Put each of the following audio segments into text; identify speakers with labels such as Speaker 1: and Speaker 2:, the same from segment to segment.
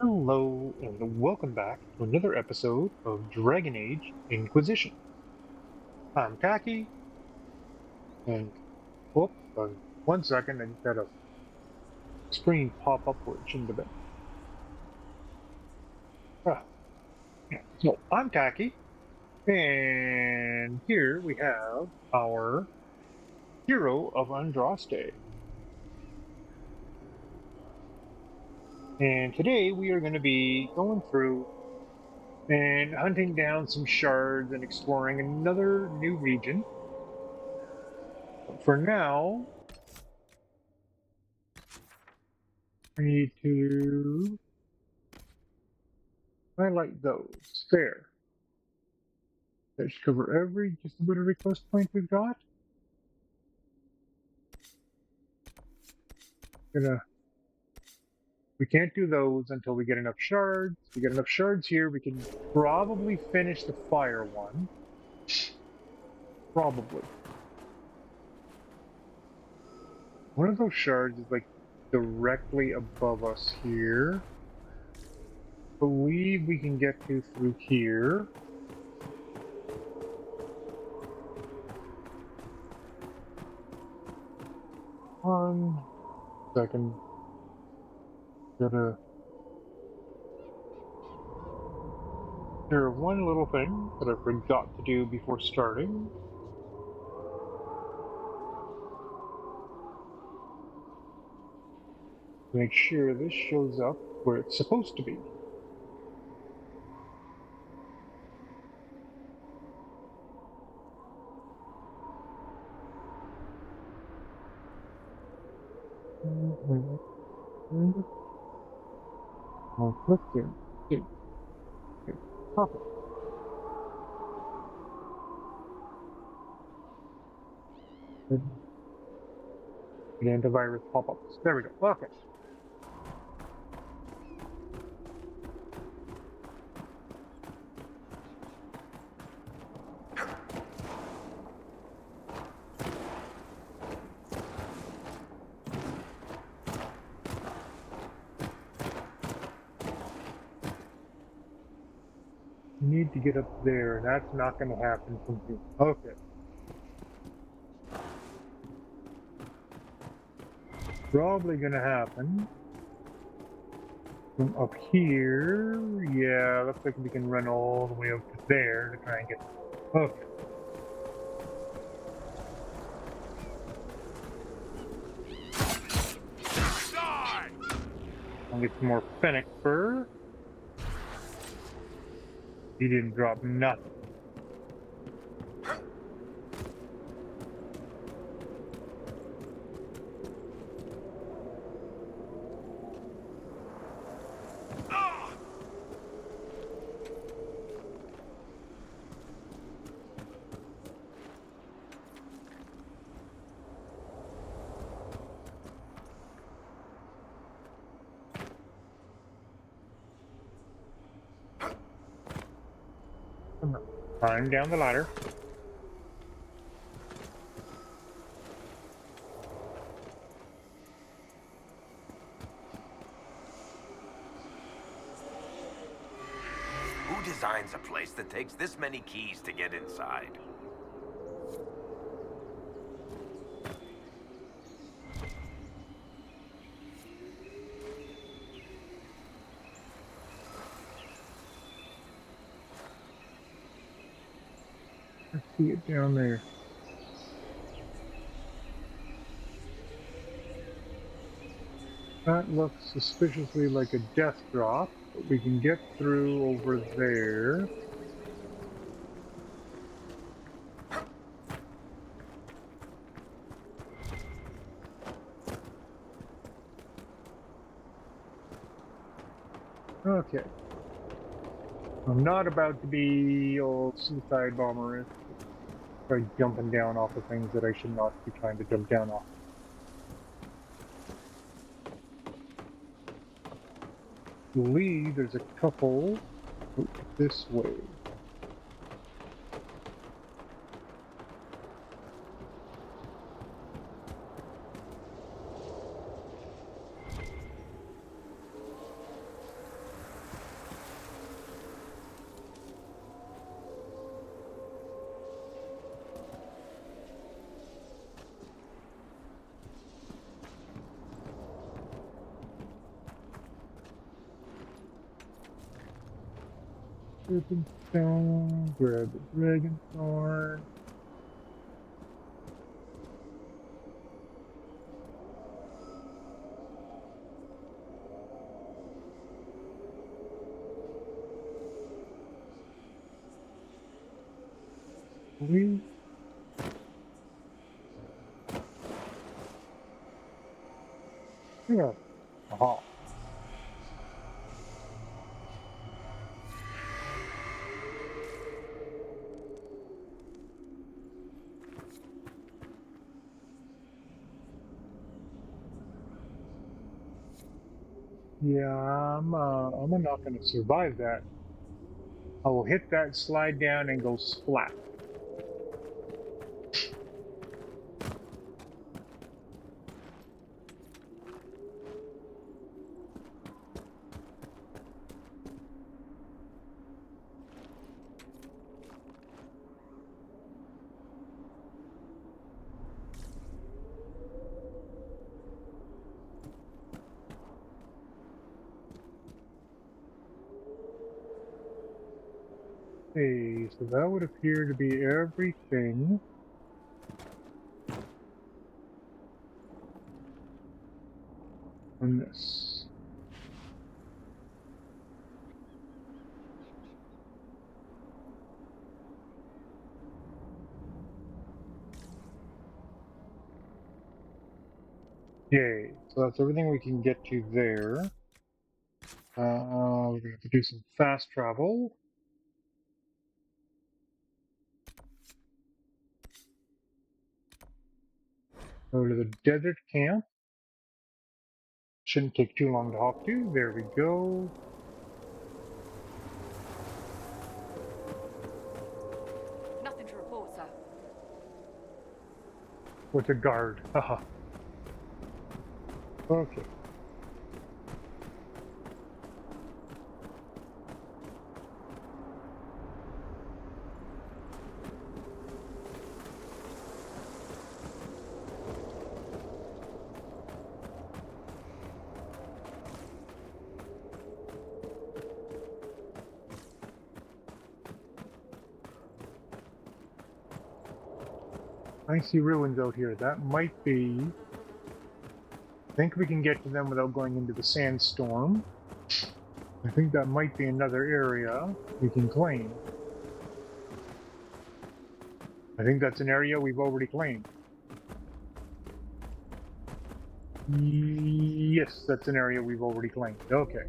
Speaker 1: Hello, and welcome back to another episode of Dragon Age Inquisition. I'm Taki, and whoop, 1 second, I just had a screen pop up where it shouldn't have been. Ah, yeah. So, I'm Taki, and here we have our hero of Andraste. And today we are going to be going through and hunting down some shards and exploring another new region. But for now, we need to highlight those. There. That should cover just about every quest point we've got. We can't do those until we get enough shards. We get enough shards here, we can probably finish the fire one. Probably. One of those shards is like directly above us here. Believe we can get to through here. One second. Gotta There's one little thing that I forgot to do before starting. Make sure this shows up where it's supposed to be. Well, click here. Here. Pop it. Antivirus pop-ups. There we go. Okay. You need to get up there, and that's not going to happen from here. Okay. Probably going to happen from up here. Yeah, looks like we can run all the way up to there to try and get. Okay. I'll get some more fennec fur. He didn't drop nothing. Climb down the ladder.
Speaker 2: Who designs a place that takes this many keys to get inside?
Speaker 1: I see it down there. That looks suspiciously like a death drop, but we can get through over there. Okay. I'm not about to be old suicide bomber by jumping down off of things that I should not be trying to jump down off. I believe there's a couple this way. Serpent stone, grab the dragon thorn. We yeah. Aha. Yeah, I'm not gonna survive that. I will hit that, slide down, and go splat. Okay, so that would appear to be everything on this. Yay, so that's everything we can get to there. We're gonna have to do some fast travel. Go to the desert camp. Shouldn't take too long to hop to. There we go.
Speaker 3: Nothing to report, sir.
Speaker 1: With a guard. Haha. Okay. I see ruins out here. That might be. I think we can get to them without going into the sandstorm. I think that might be another area we can claim. I think that's an area we've already claimed. Yes, that's an area we've already claimed. Okay.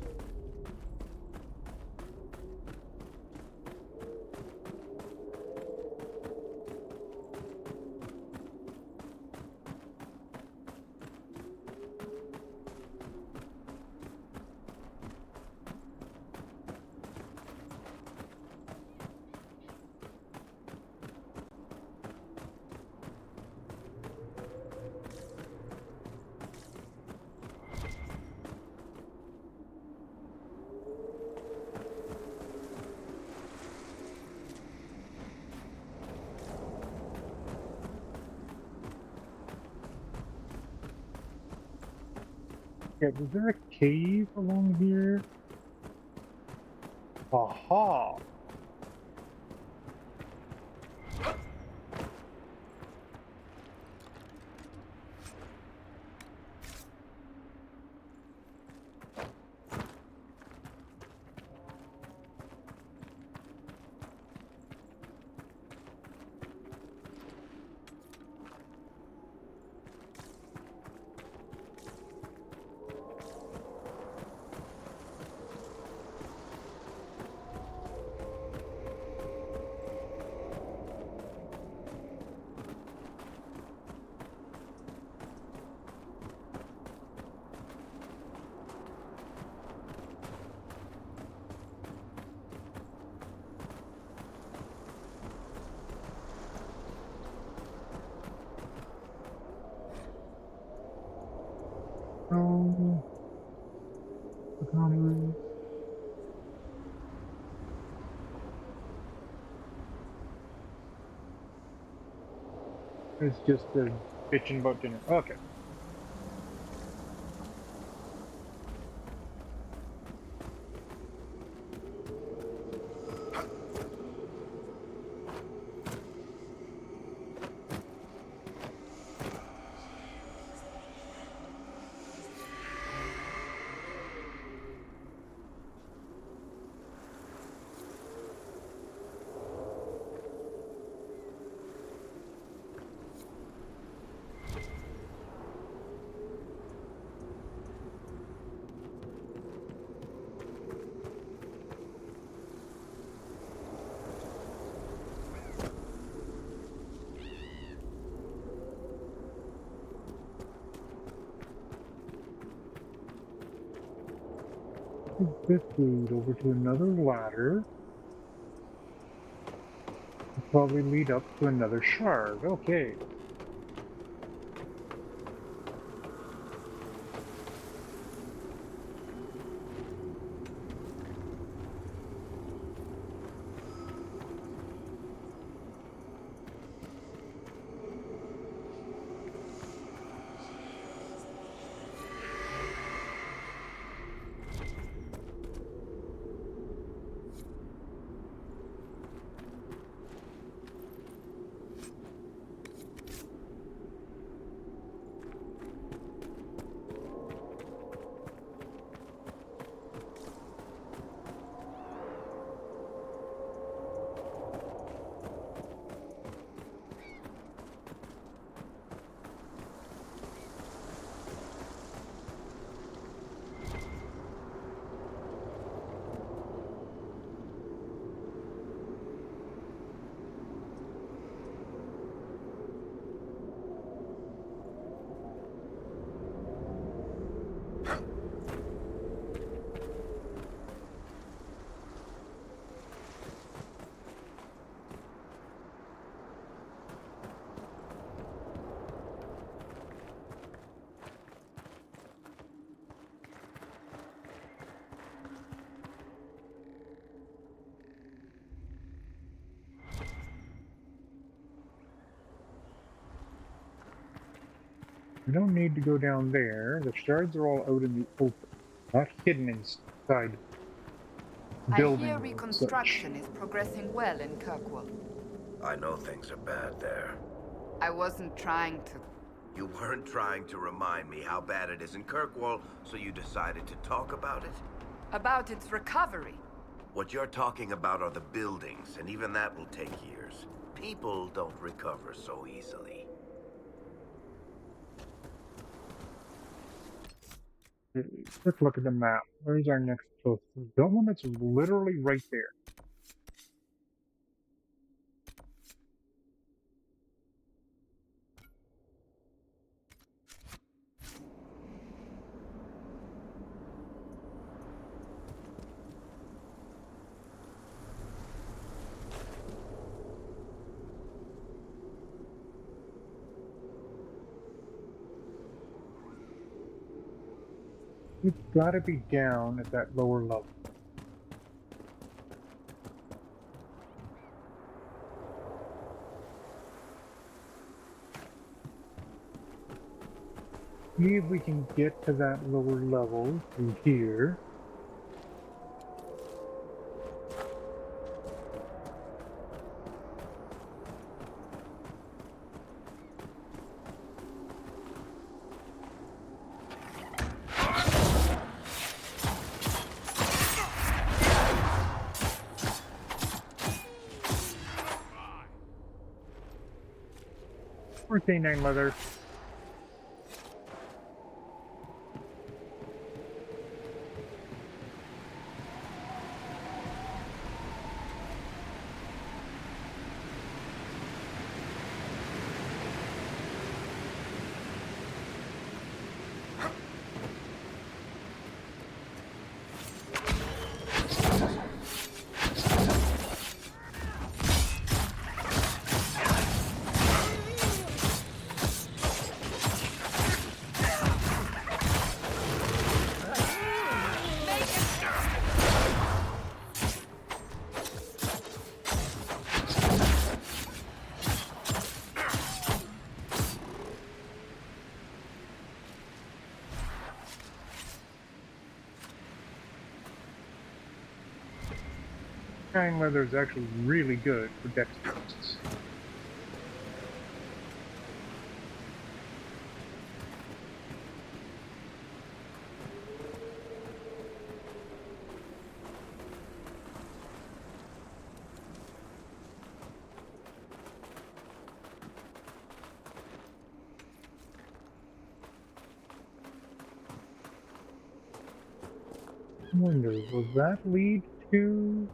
Speaker 1: Yeah, was there a cave along here? Aha! No. Economy. It's just a bitching about dinner. Okay. this lead over to another ladder. It'll probably lead up to another shard. Okay. We don't need to go down there. The shards are all out in the open, not hidden inside
Speaker 3: I hear
Speaker 1: buildings and such.
Speaker 3: reconstruction is progressing well in Kirkwall.
Speaker 2: I know things are bad there.
Speaker 3: I wasn't trying to...
Speaker 2: You weren't trying to remind me how bad it is in Kirkwall, so you decided to talk about it?
Speaker 3: About its recovery.
Speaker 2: What you're talking about are the buildings, and even that will take years. People don't recover so easily.
Speaker 1: Let's look at the map. Where's our next post? The one that's literally right there. It's gotta be down at that lower level. See if we can get to that lower level through here. Canine leather. Canine leather is actually really good for dex tests. I wonder, will that lead to...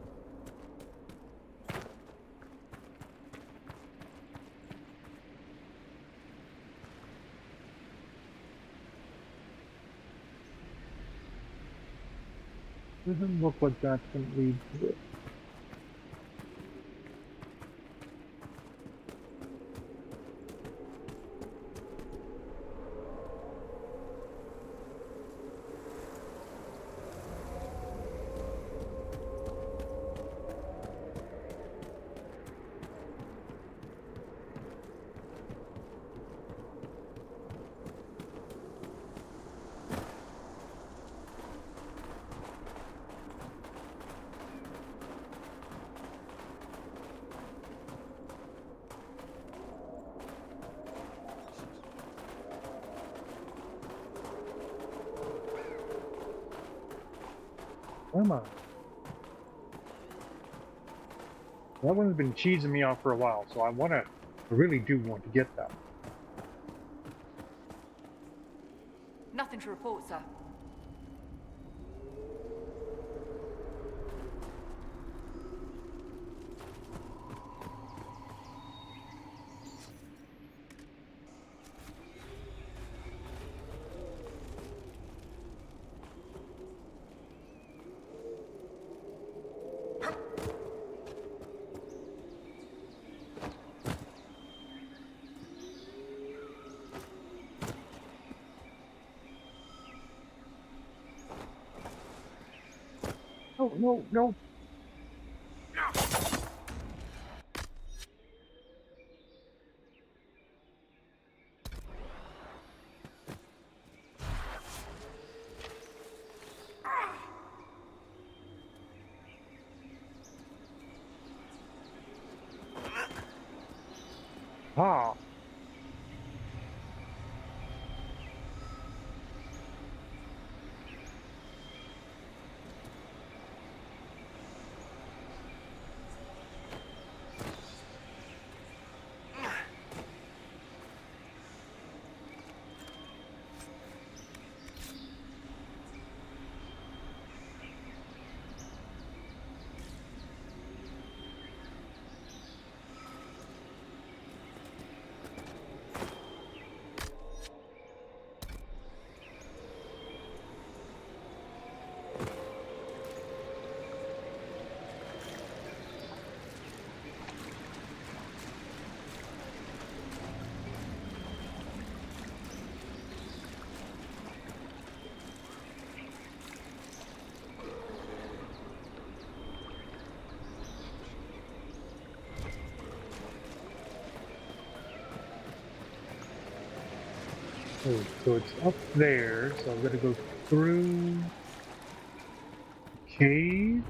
Speaker 1: Doesn't look like that's going to lead to it. Come on. That one's been cheesing me off for a while, so I really do want to get that.
Speaker 3: Nothing to report, sir.
Speaker 1: Oh, no, no. Ah. Oh, so it's up there, so I've got to go through the cave.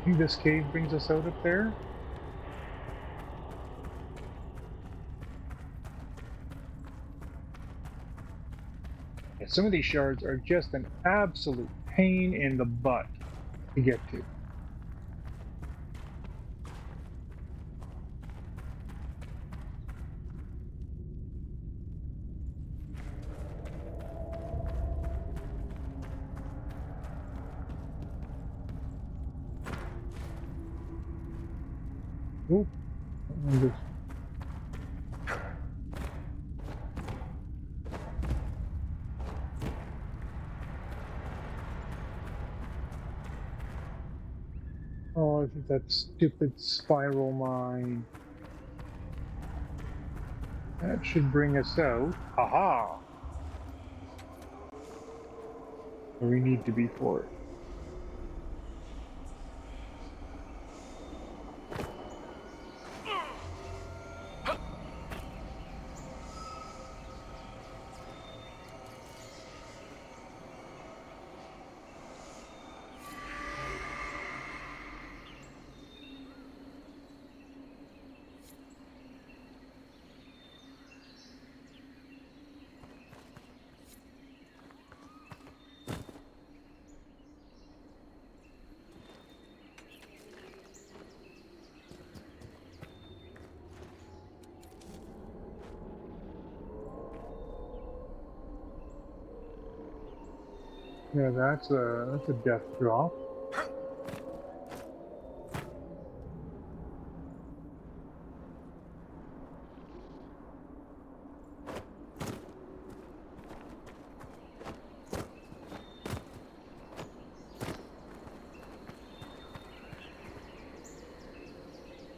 Speaker 1: I think this cave brings us out up there. Yeah, some of these shards are just an absolute pain in the butt to get to. Oh, oh, I think that stupid spiral mine. That should bring us out. Aha! Where we need to be for it. Yeah, that's a death drop.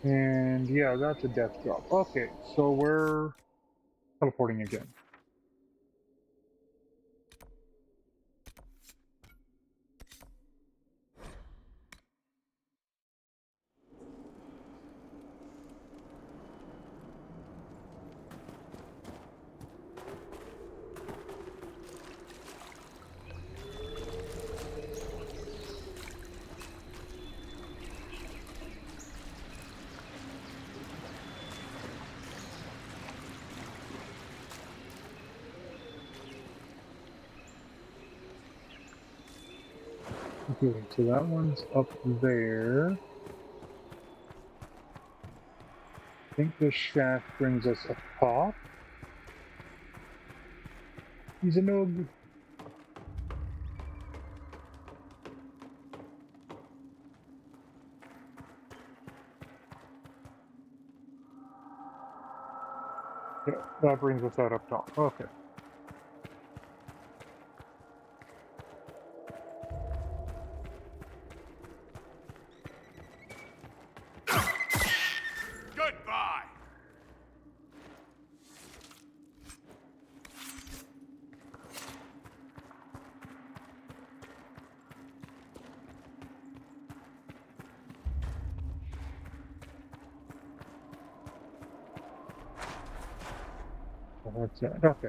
Speaker 1: And yeah, that's a death drop. Okay, so we're teleporting again. Okay, so that one's up there. I think this shaft brings us up top. He's a no. Yeah, that brings us out up top. Okay.
Speaker 2: Goodbye!
Speaker 1: So that's it. Okay.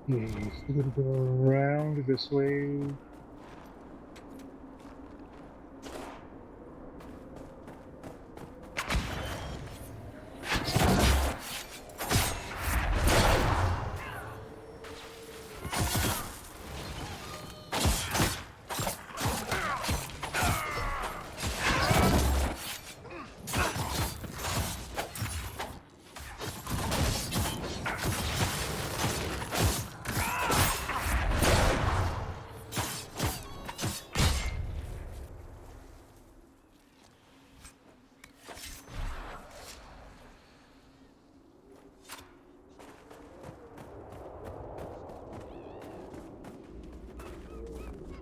Speaker 1: Okay, so we're gonna go around this way.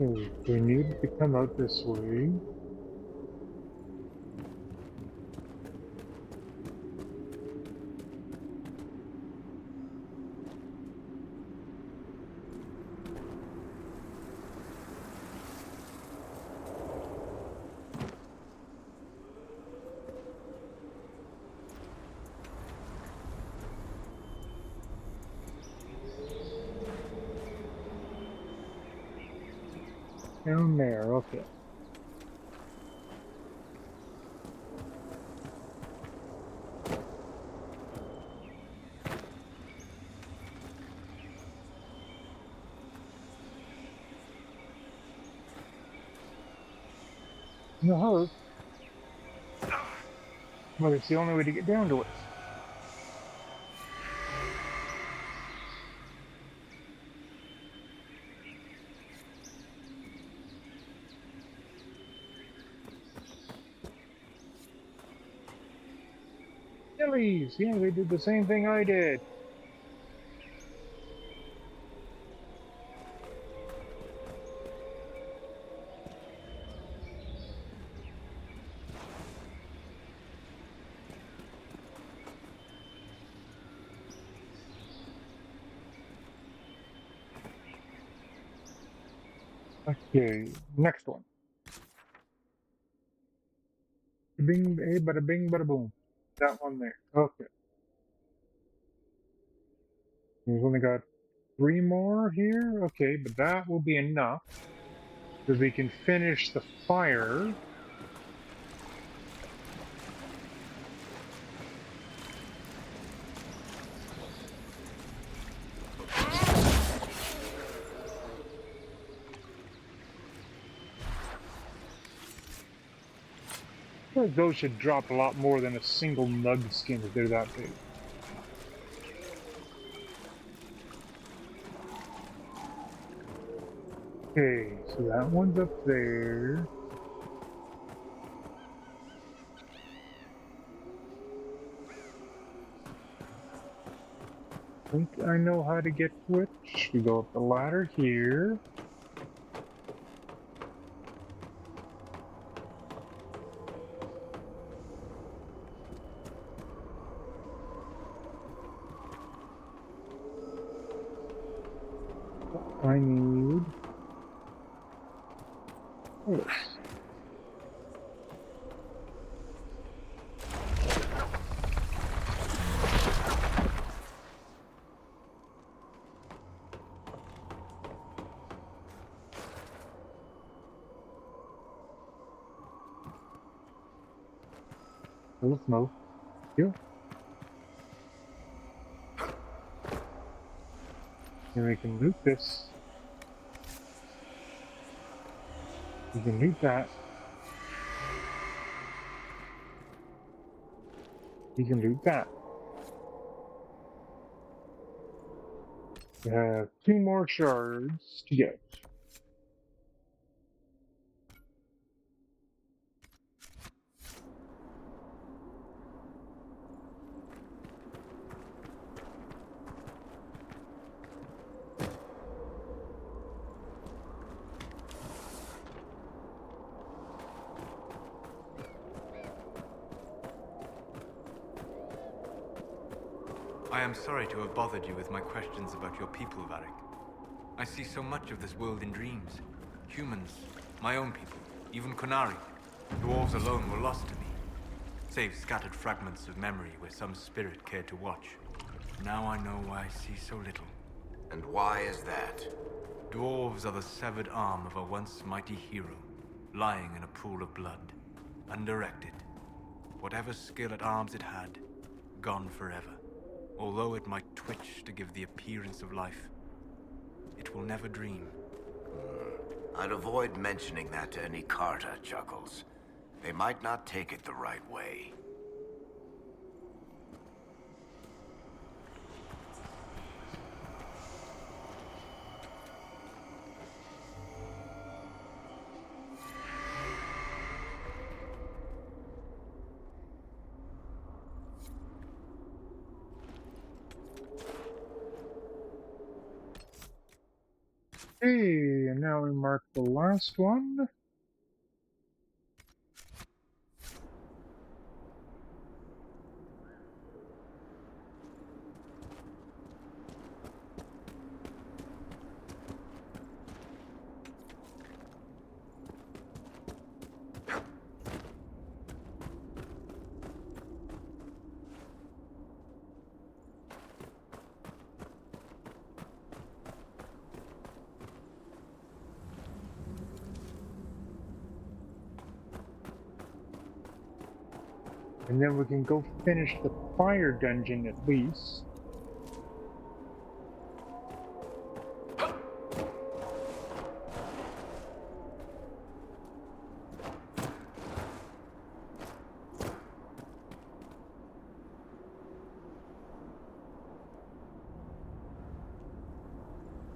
Speaker 1: Okay, we need to come out this way. Down there, okay. No hurt. But it's the only way to get down to it. Sillies! Yeah, they did the same thing I did. Okay, next one. Bing, bada bing, bada boom. That one there. Okay. We've only got 3 more here. Okay, but that will be enough because we can finish the fire. feel like those should drop a lot more than a single nug skin if they're that big. Okay, so that one's up there. I think I know how to get to it. We go up the ladder here. I need this. Little smoke. Here. And we can loot this. We can loot that. We can loot that. We have 2 more shards to get.
Speaker 4: I am sorry to have bothered you with my questions about your people, Varric. I see so much of this world in dreams. Humans, my own people, even Qunari. Dwarves alone were lost to me, save scattered fragments of memory where some spirit cared to watch. Now I know why I see so little.
Speaker 2: And why is that?
Speaker 4: Dwarves are the severed arm of a once mighty hero, lying in a pool of blood, undirected. Whatever skill at arms it had, gone forever. Although it might twitch to give the appearance of life, it will never dream.
Speaker 2: I'd avoid mentioning that to any Carta, Chuckles. They might not take it the right way.
Speaker 1: Hey, and now we mark the last one. And then we can go finish the fire dungeon at least.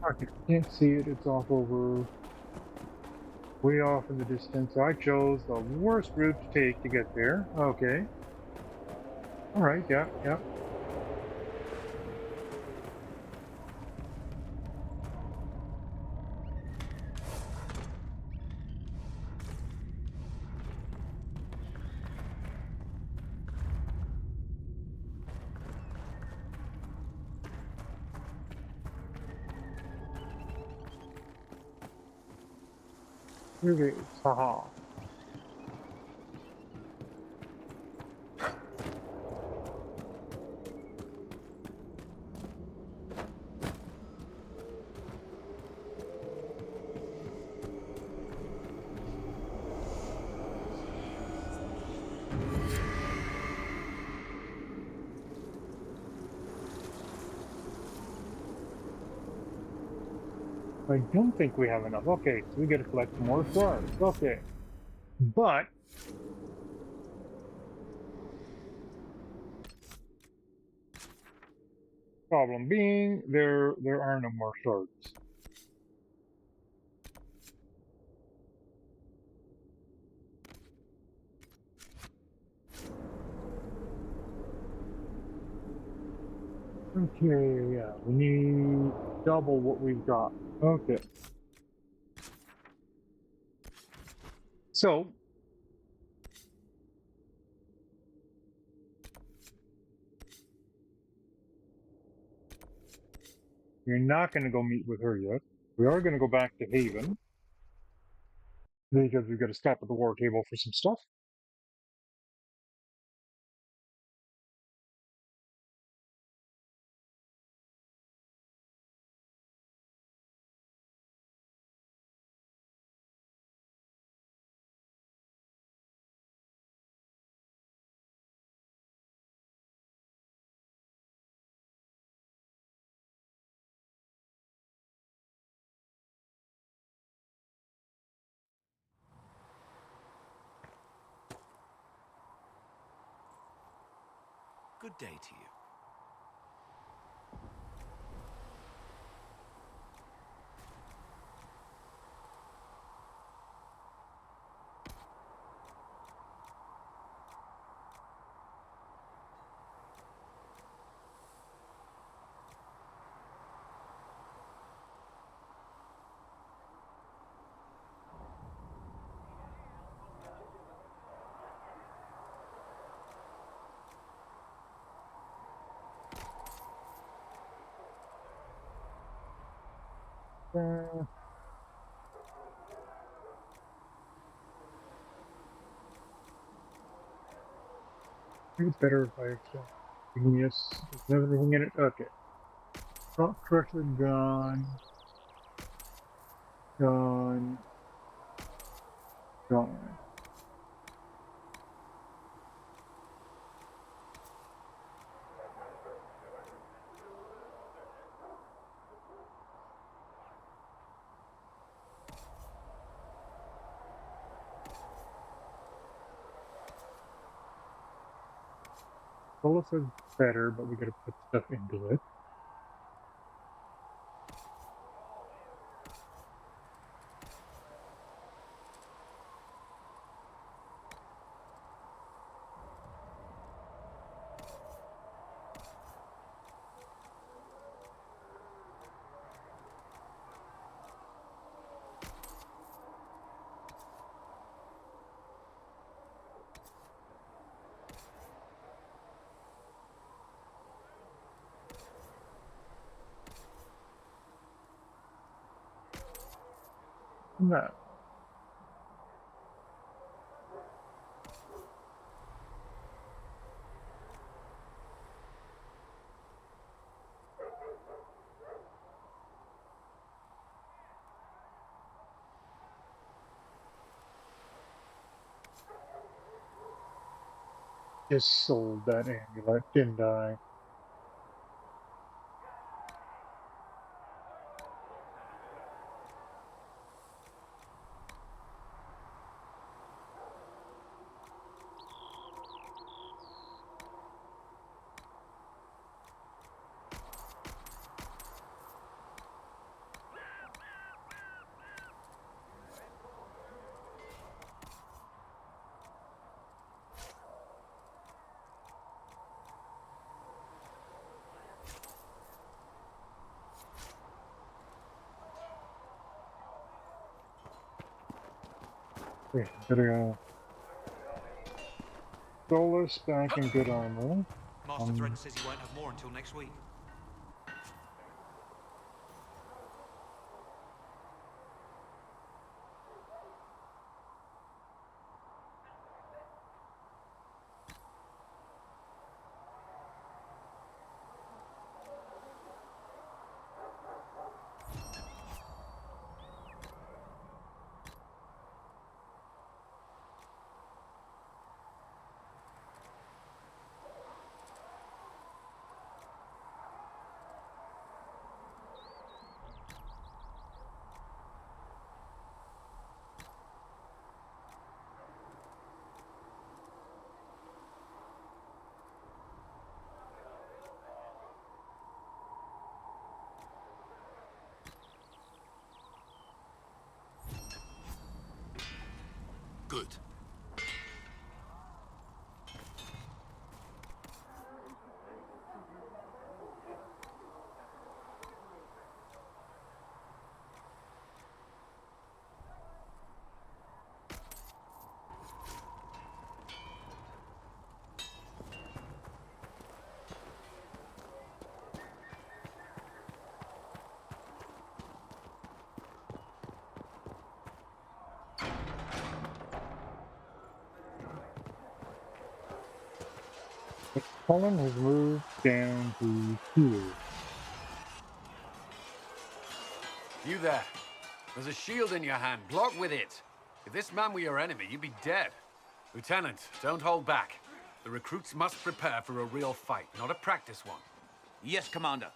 Speaker 1: I can't see it, it's off over way off in the distance. I chose the worst route to take to get there. Okay. Alright, yeah. Here it is. Haha. I don't think we have enough. Okay, so we gotta collect more shards. Okay. But Problem being, there are no more shards. Okay, yeah, we need double what we've got. Okay. So, we're not going to go meet with her yet. We are going to go back to Haven because we've got to stop at the war table for some stuff.
Speaker 2: Good day to you.
Speaker 1: Uh, it's better if I accept. Genius. There's everything in it. Okay. Rock crusher gone. Gone. Gone. Solus is better, but we gotta put stuff into it. No. Just sold that amulet, didn't I? Yeah, better Solus back in good armor.
Speaker 5: Master Threaten says he won't have more until next week.
Speaker 6: Good.
Speaker 1: Cullen has moved down to here.
Speaker 7: You there. There's a shield in your hand. Block with it. If this man were your enemy, you'd be dead. Lieutenant, don't hold back. The recruits must prepare for a real fight, not a practice one.
Speaker 5: Yes, Commander.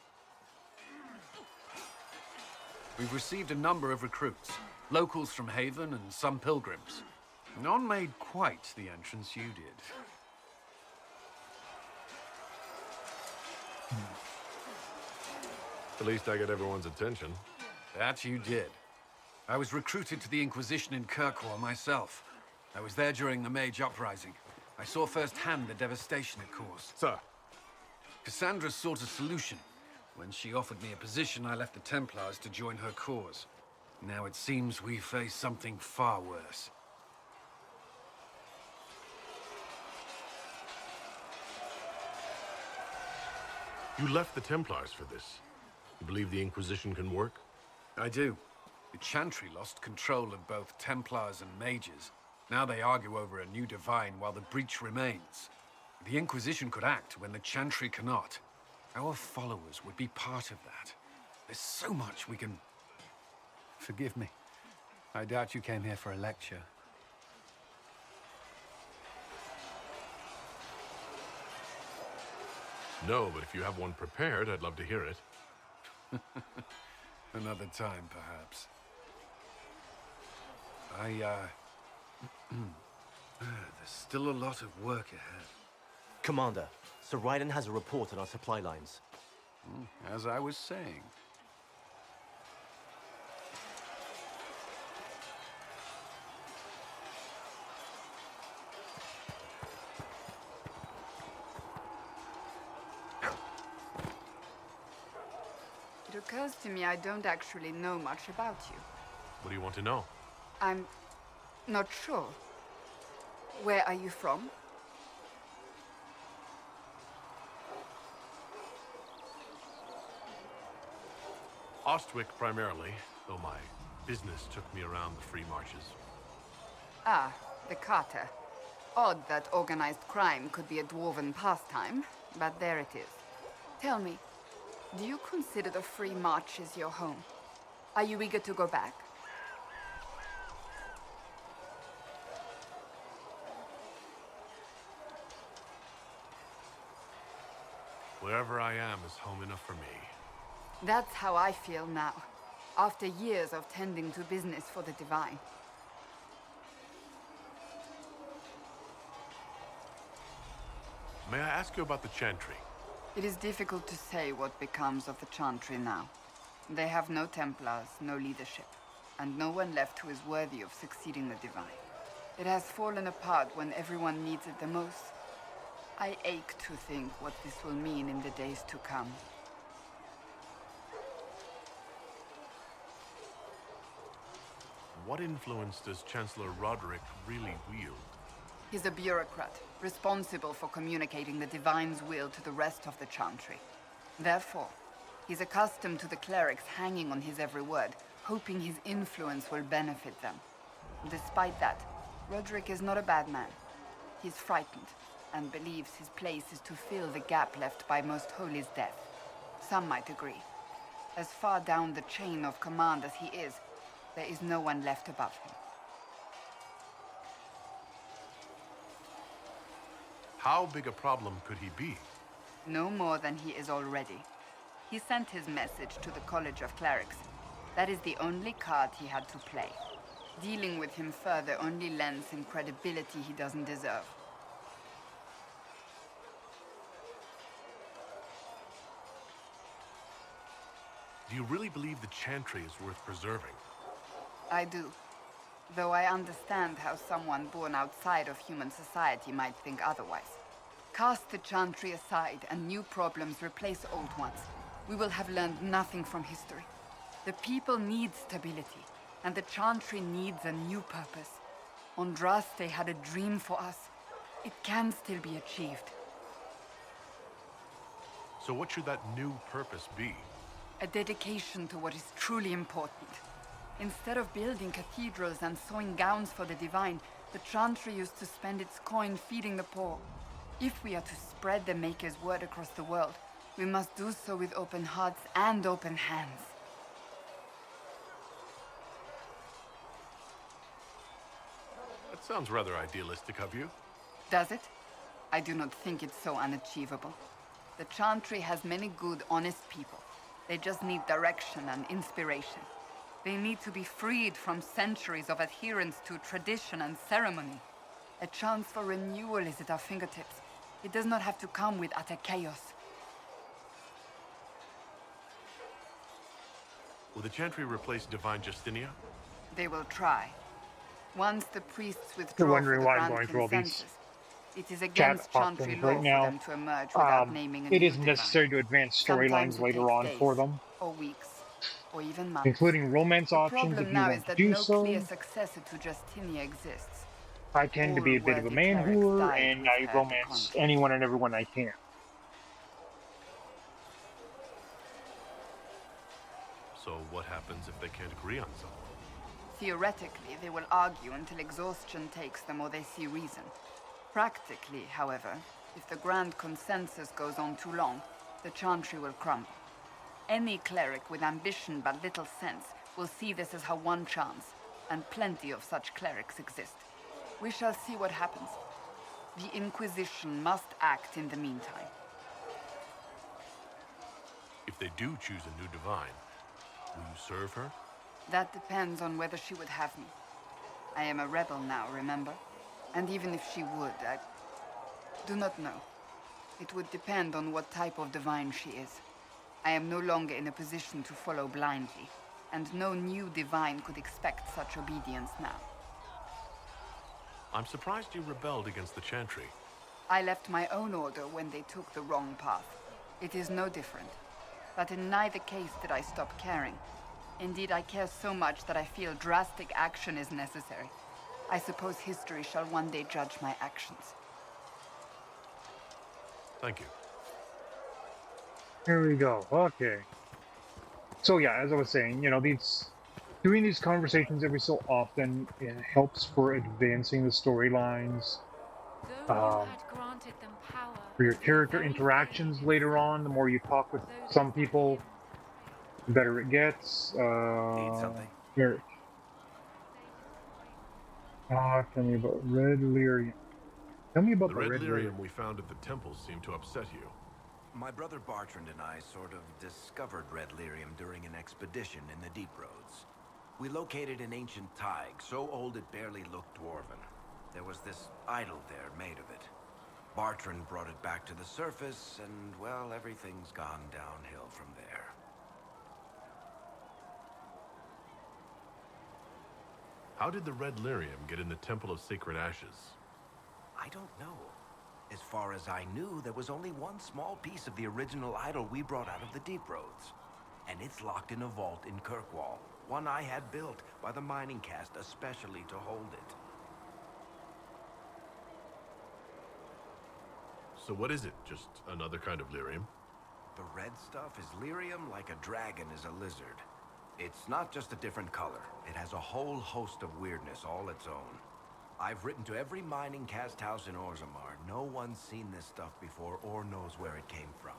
Speaker 7: We've received a number of recruits. Locals from Haven and some pilgrims. None made quite the entrance you did.
Speaker 8: At least I got everyone's attention.
Speaker 7: That you did. I was recruited to the Inquisition in Kirkwall myself. I was there during the Mage Uprising. I saw firsthand the devastation it caused.
Speaker 8: Sir.
Speaker 7: Cassandra sought a solution. When she offered me a position, I left the Templars to join her cause. Now it seems we face something far worse.
Speaker 8: You left the Templars for this. You believe the Inquisition can work?
Speaker 7: I do. The Chantry lost control of both Templars and Mages. Now they argue over a new Divine while the breach remains. The Inquisition could act when the Chantry cannot. Our followers would be part of that. There's so much we can... Forgive me. I doubt you came here for a lecture.
Speaker 8: No, but if you have one prepared, I'd love to hear it.
Speaker 7: Another time, perhaps. There's still a lot of work ahead.
Speaker 9: Commander, Sir Ryden has a report on our supply lines.
Speaker 7: As I was saying.
Speaker 10: It occurs to me I don't actually know much about you.
Speaker 8: What do you want to know?
Speaker 10: I'm not sure. Where are you from?
Speaker 8: Ostwick primarily, though my business took me around the free marches.
Speaker 10: Ah, the Carter. Odd that organized crime could be a dwarven pastime, but there it is. Tell me, do you consider the Free Marches your home? Are you eager to go back?
Speaker 8: Wherever I am is home enough for me.
Speaker 10: That's how I feel now, after years of tending to business for the Divine.
Speaker 8: May I ask you about the Chantry?
Speaker 10: It is difficult to say what becomes of the Chantry now. They have no Templars, no leadership, and no one left who is worthy of succeeding the Divine. It has fallen apart when everyone needs it the most. I ache to think what this will mean in the days to come.
Speaker 8: What influence does Chancellor Roderick really wield?
Speaker 10: He's a bureaucrat, responsible for communicating the Divine's will to the rest of the Chantry. Therefore, he's accustomed to the clerics hanging on his every word, hoping his influence will benefit them. Despite that, Roderick is not a bad man. He's frightened, and believes his place is to fill the gap left by Most Holy's death. Some might agree. As far down the chain of command as he is, there is no one left above him.
Speaker 8: How big a problem could he be?
Speaker 10: No more than he is already. He sent his message to the College of Clerics. That is the only card he had to play. Dealing with him further only lends him credibility he doesn't deserve.
Speaker 8: Do you really believe the Chantry is worth preserving?
Speaker 10: I do. though I understand how someone born outside of human society might think otherwise. Cast the Chantry aside and new problems replace old ones. We will have learned nothing from history. The people need stability, and the Chantry needs a new purpose. Andraste had a dream for us. It can still be achieved.
Speaker 8: So what should that new purpose be?
Speaker 10: A dedication to what is truly important. Instead of building cathedrals and sewing gowns for the divine, the Chantry used to spend its coin feeding the poor. If we are to spread the Maker's word across the world, we must do so with open hearts and open hands.
Speaker 8: That sounds rather idealistic of you.
Speaker 10: Does it? I do not think it's so unachievable. The Chantry has many good, honest people. They just need direction and inspiration. They need to be freed from centuries of adherence to tradition and ceremony. A chance for renewal is at our fingertips. It does not have to come with utter chaos.
Speaker 8: Will the Chantry replace Divine Justinia?
Speaker 10: They will try. Once the priests
Speaker 1: You're
Speaker 10: withdraw
Speaker 1: wondering
Speaker 10: for the
Speaker 1: why I'm
Speaker 10: grand
Speaker 1: going through all these
Speaker 10: consensus, it is
Speaker 1: chat
Speaker 10: against Chantry
Speaker 1: options
Speaker 10: law
Speaker 1: right
Speaker 10: for
Speaker 1: now.
Speaker 10: them to emerge without naming a
Speaker 1: It
Speaker 10: new
Speaker 1: isn't
Speaker 10: divine.
Speaker 1: necessary to advance
Speaker 10: Sometimes
Speaker 1: storylines
Speaker 10: it
Speaker 1: later
Speaker 10: takes
Speaker 1: on for
Speaker 10: days,
Speaker 1: them,
Speaker 10: or weeks, or even months.
Speaker 1: including romance
Speaker 10: The
Speaker 1: options if
Speaker 10: problem
Speaker 1: you
Speaker 10: now
Speaker 1: want
Speaker 10: is
Speaker 1: to
Speaker 10: that
Speaker 1: do
Speaker 10: no clear
Speaker 1: so.
Speaker 10: successor to Justinia exists.
Speaker 1: I tend to be a
Speaker 10: All
Speaker 1: bit of a
Speaker 10: worthy
Speaker 1: man
Speaker 10: clerics
Speaker 1: whore,
Speaker 10: died
Speaker 1: and
Speaker 10: with
Speaker 1: I
Speaker 10: her to
Speaker 1: romance
Speaker 10: conquer.
Speaker 1: anyone and everyone I can.
Speaker 8: So what happens if they can't agree on something?
Speaker 10: Theoretically, they will argue until exhaustion takes them or they see reason. Practically, however, if the grand consensus goes on too long, the Chantry will crumble. Any cleric with ambition but little sense will see this as her one chance, and plenty of such clerics exist. We shall see what happens. The Inquisition must act in the meantime.
Speaker 8: If they do choose a new divine, will you serve her?
Speaker 10: That depends on whether she would have me. I am a rebel now, remember? And even if she would, I do not know. It would depend on what type of divine she is. I am no longer in a position to follow blindly, and no new divine could expect such obedience now.
Speaker 8: I'm surprised you rebelled against the Chantry.
Speaker 10: I left my own order when they took the wrong path. It is no different. But in neither case did I stop caring. Indeed, I care so much that I feel drastic action is necessary. I suppose history shall one day judge my actions.
Speaker 8: Thank you.
Speaker 1: Here we go. Okay. So yeah, as I was saying, doing these conversations every so often, it helps for advancing the storylines.
Speaker 3: Though you had granted them power
Speaker 1: For your
Speaker 3: over the
Speaker 1: character
Speaker 3: very
Speaker 1: interactions
Speaker 3: thing
Speaker 1: later on, the more you talk with
Speaker 3: those
Speaker 1: some
Speaker 3: that
Speaker 1: people,
Speaker 3: him
Speaker 1: the better it gets.
Speaker 2: Need something?
Speaker 1: Here. Tell me about Red Lyrium. Tell me about
Speaker 8: The
Speaker 1: the
Speaker 8: red
Speaker 1: Red
Speaker 8: lyrium
Speaker 1: Lyrium.
Speaker 8: we found at the temple seemed to upset you.
Speaker 2: My brother Bartrand and I sort of discovered red lyrium during an expedition in the Deep Roads. We located an ancient Tig, so old it barely looked dwarven. There was this idol there made of it. Bartrand brought it back to the surface, and, well, everything's gone downhill from there.
Speaker 8: How did the red lyrium get in the Temple of Sacred Ashes?
Speaker 2: I don't know. As far as I knew, there was only one small piece of the original idol we brought out of the Deep Roads. And it's locked in a vault in Kirkwall, one I had built by the mining caste especially to hold it.
Speaker 8: So what is it? Just another kind of lyrium?
Speaker 2: The red stuff is lyrium like a dragon is a lizard. It's not just a different color. It has a whole host of weirdness all its own. I've written to every mining cast house in Orzammar. No one's seen this stuff before or knows where it came from.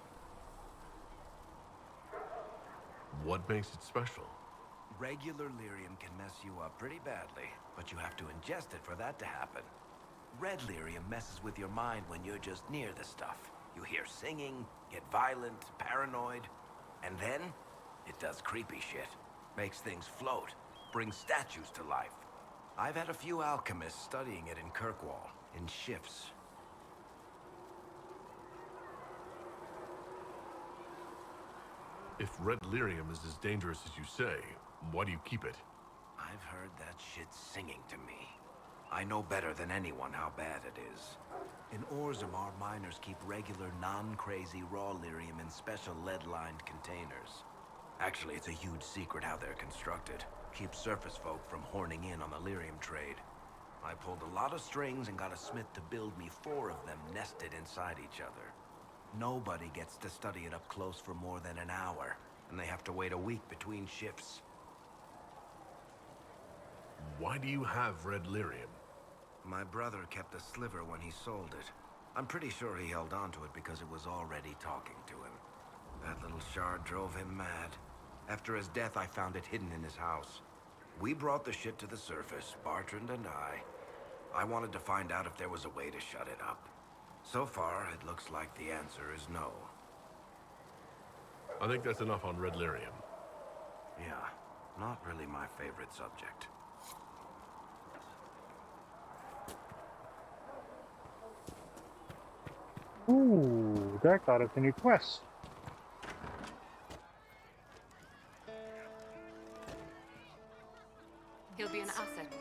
Speaker 8: What makes it special?
Speaker 2: Regular lyrium can mess you up pretty badly, but you have to ingest it for that to happen. Red lyrium messes with your mind when you're just near the stuff. You hear singing, get violent, paranoid, and then it does creepy shit. Makes things float, brings statues to life. I've had a few alchemists studying it in Kirkwall, in shifts.
Speaker 8: If red lyrium is as dangerous as you say, why do you keep it?
Speaker 2: I I've heard that shit singing to me. I know better than anyone how bad it is. In Orzum, our miners keep regular, non-crazy raw lyrium in special lead-lined containers. Actually, it's a huge secret how they're constructed. Keeps surface folk from horning in on the lyrium trade. I pulled a lot of strings and got a smith to build me 4 of them nested inside each other. Nobody gets to study it up close for more than an hour, and they have to wait a week between shifts.
Speaker 8: Why do you have red lyrium?
Speaker 2: My brother kept a sliver when he sold it. I'm pretty sure he held on to it because it was already talking to him. That little shard drove him mad. After his death, I found it hidden in his house. We brought the shit to the surface, Bartrand and I. I wanted to find out if there was a way to shut it up. So far, it looks like the answer is no.
Speaker 8: I think that's enough on red lyrium.
Speaker 2: Yeah, not really my favorite subject.
Speaker 1: Ooh, that got us a new quest.
Speaker 6: He'll be an asset.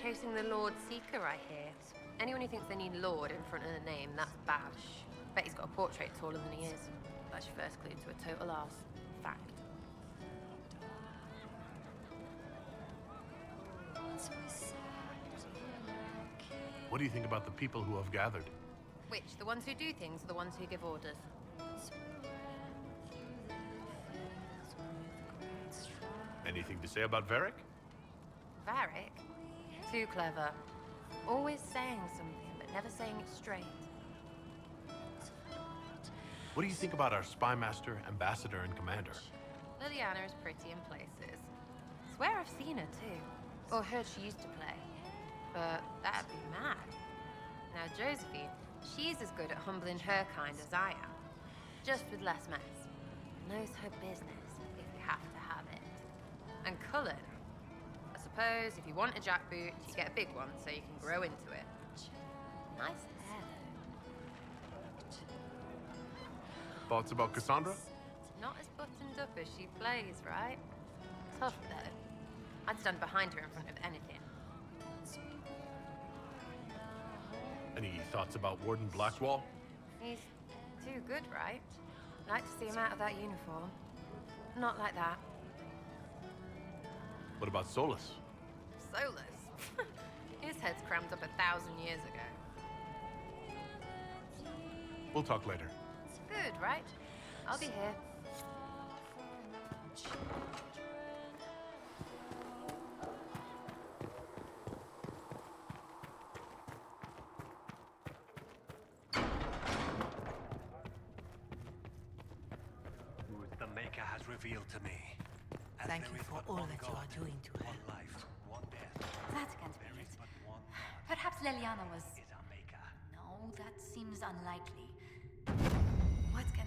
Speaker 6: Chasing the Lord Seeker, I hear. Anyone who thinks they need Lord in front of the name, that's bash. Bet he's got a portrait taller than he is. That's your first clue to a total arse. Fact.
Speaker 8: What do you think about the people who have gathered?
Speaker 6: Which, the ones who do things or the ones who give orders?
Speaker 8: Anything to say about Varric?
Speaker 6: Varric? Too clever. Always saying something, but never saying it straight.
Speaker 8: What do you think about our spy master, ambassador, and commander?
Speaker 6: Liliana is pretty in places. Swear I've seen her too. Or heard she used to play. But that'd be mad. Now Josephine, she's as good at humbling her kind as I am. Just with less mess. Knows her business, if you have to have it. And Cullen. I suppose if you want a jackboot, you get a big one so you can grow into it. Nice hair, though.
Speaker 8: Thoughts about Cassandra?
Speaker 6: Not as buttoned up as she plays, right? Tough, though. I'd stand behind her in front of anything.
Speaker 8: Any thoughts about Warden Blackwall?
Speaker 6: He's too good, right? I'd like to see him out of that uniform. Not like that.
Speaker 8: What about Solus?
Speaker 6: Solus? His head's crammed up 1,000 years ago.
Speaker 8: We'll talk later.
Speaker 6: Good, right? I'll be here.
Speaker 5: The Maker has revealed to me.
Speaker 11: Thank you for all that you are doing to her.
Speaker 5: One life, one death.
Speaker 11: That can't be it.
Speaker 5: But one
Speaker 11: Perhaps Liliana was...
Speaker 5: is our Maker.
Speaker 11: No, that seems unlikely. What can...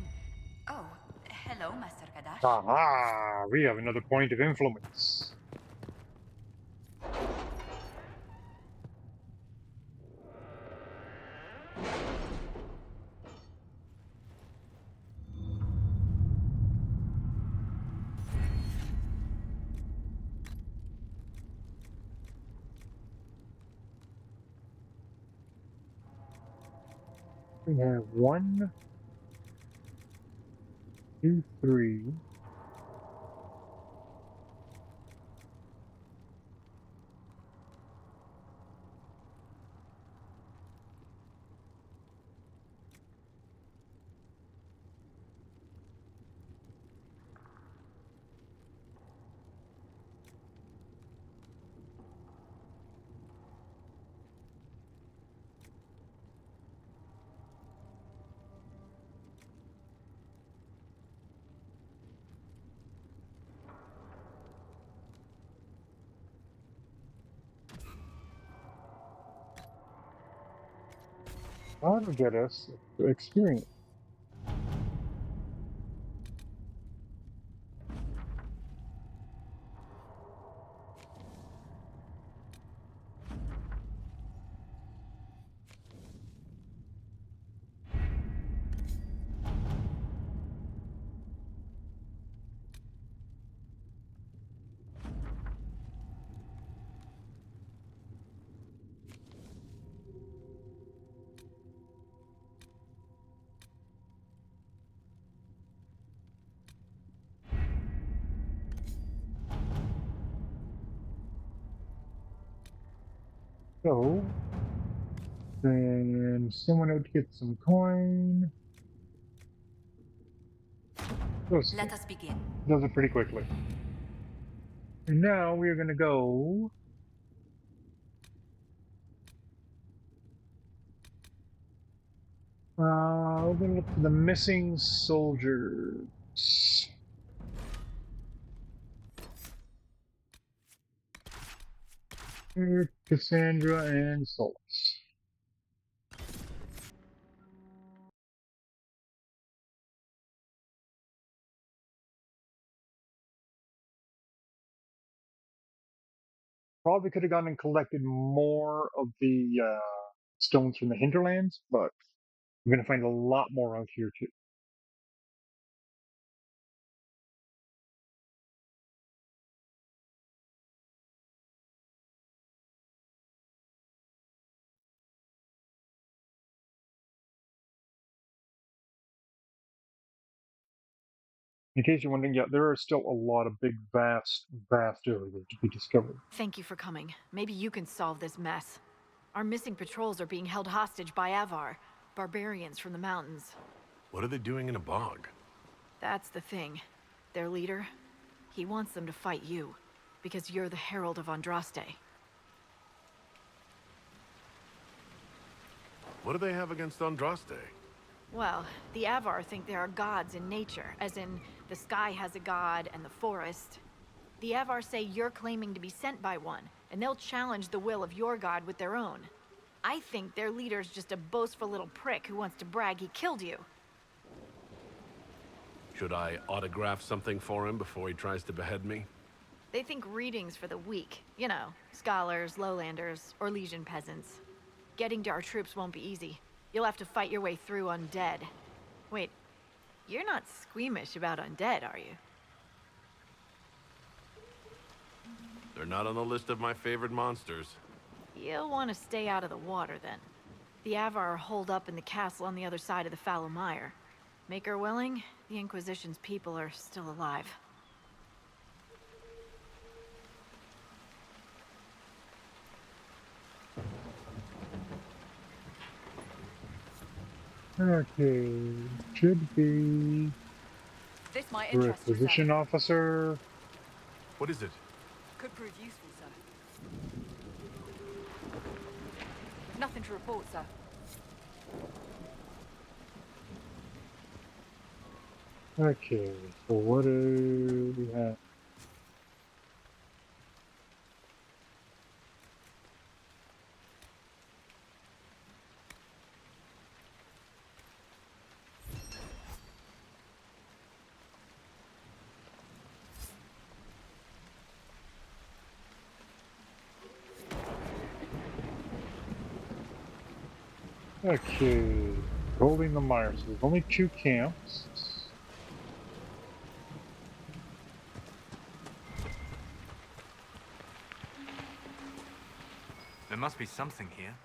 Speaker 11: Oh, hello, Master Kadash.
Speaker 1: Aha! We have another point of influence. We have 1, 2, 3. That'll get us experience. So, then someone out to get some coin. Those
Speaker 11: Let us begin.
Speaker 1: does it pretty quickly. And now we are going to go. We're going to look for the missing soldiers. Cassandra and Solus. Probably could have gone and collected more of the stones from the hinterlands, but we're going to find a lot more out here too. In case you're wondering, yeah, there are still a lot of big, vast areas to be discovered.
Speaker 12: Thank you for coming. Maybe you can solve this mess. Our missing patrols are being held hostage by Avar, barbarians from the mountains.
Speaker 8: What are they doing in a bog?
Speaker 12: That's the thing. Their leader, he wants them to fight you, because you're the Herald of Andraste.
Speaker 8: What do they have against Andraste?
Speaker 12: Well, the Avar think there are gods in nature, as in the sky has a god and the forest. The Avar say you're claiming to be sent by one, and they'll challenge the will of your god with their own. I think their leader's just a boastful little prick who wants to brag he killed you.
Speaker 8: Should I autograph something for him before he tries to behead me?
Speaker 12: They think readings for the weak. You know, scholars, lowlanders, or Legion peasants. Getting to our troops won't be easy. You'll have to fight your way through undead. Wait, you're not squeamish about undead, are you?
Speaker 8: They're not on the list of my favorite monsters.
Speaker 12: You'll want to stay out of the water, then. The Avar are holed up in the castle on the other side of the Fallow Mire. Make her willing, the Inquisition's people are still alive.
Speaker 1: Okay, should be
Speaker 13: This might interest you,
Speaker 1: requisition officer.
Speaker 8: What is it?
Speaker 13: Could prove useful, sir. Nothing to report, sir.
Speaker 1: Okay, so what do we have? Okay, holding the mire. So there's only 2 camps.
Speaker 4: There must be something here.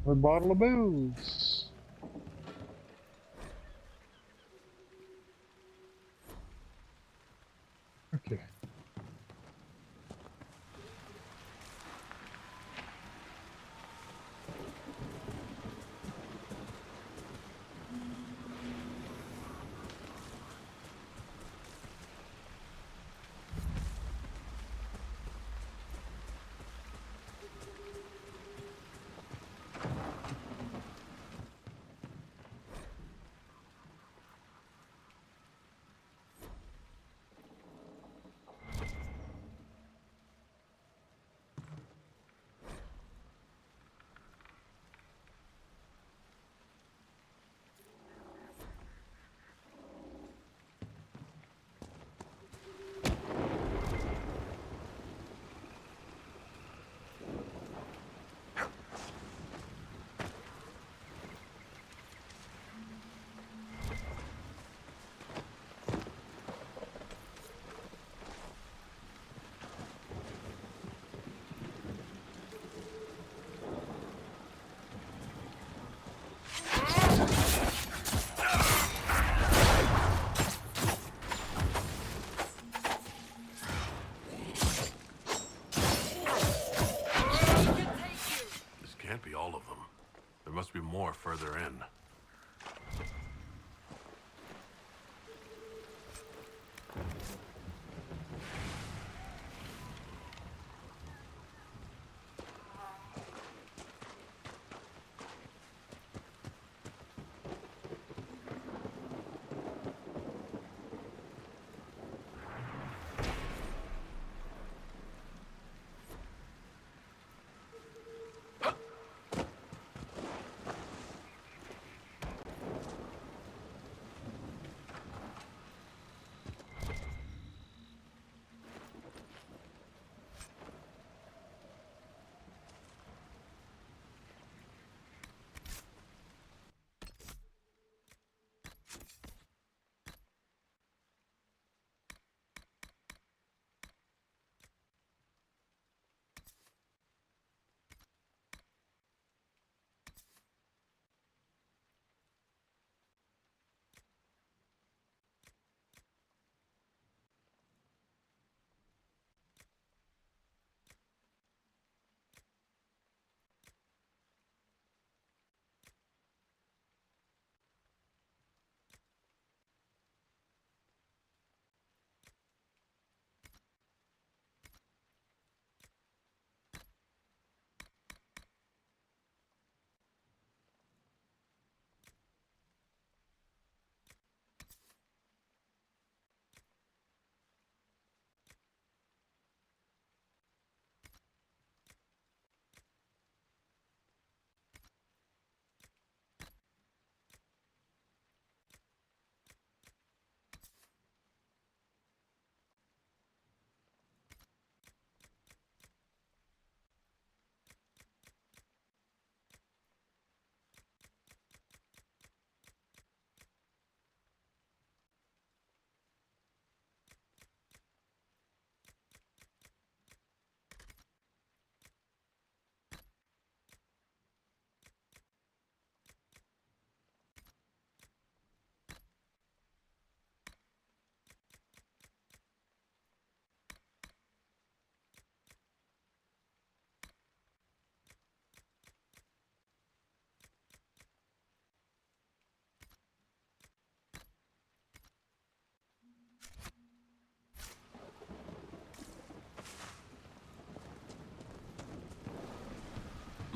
Speaker 1: A bottle of booze. Okay.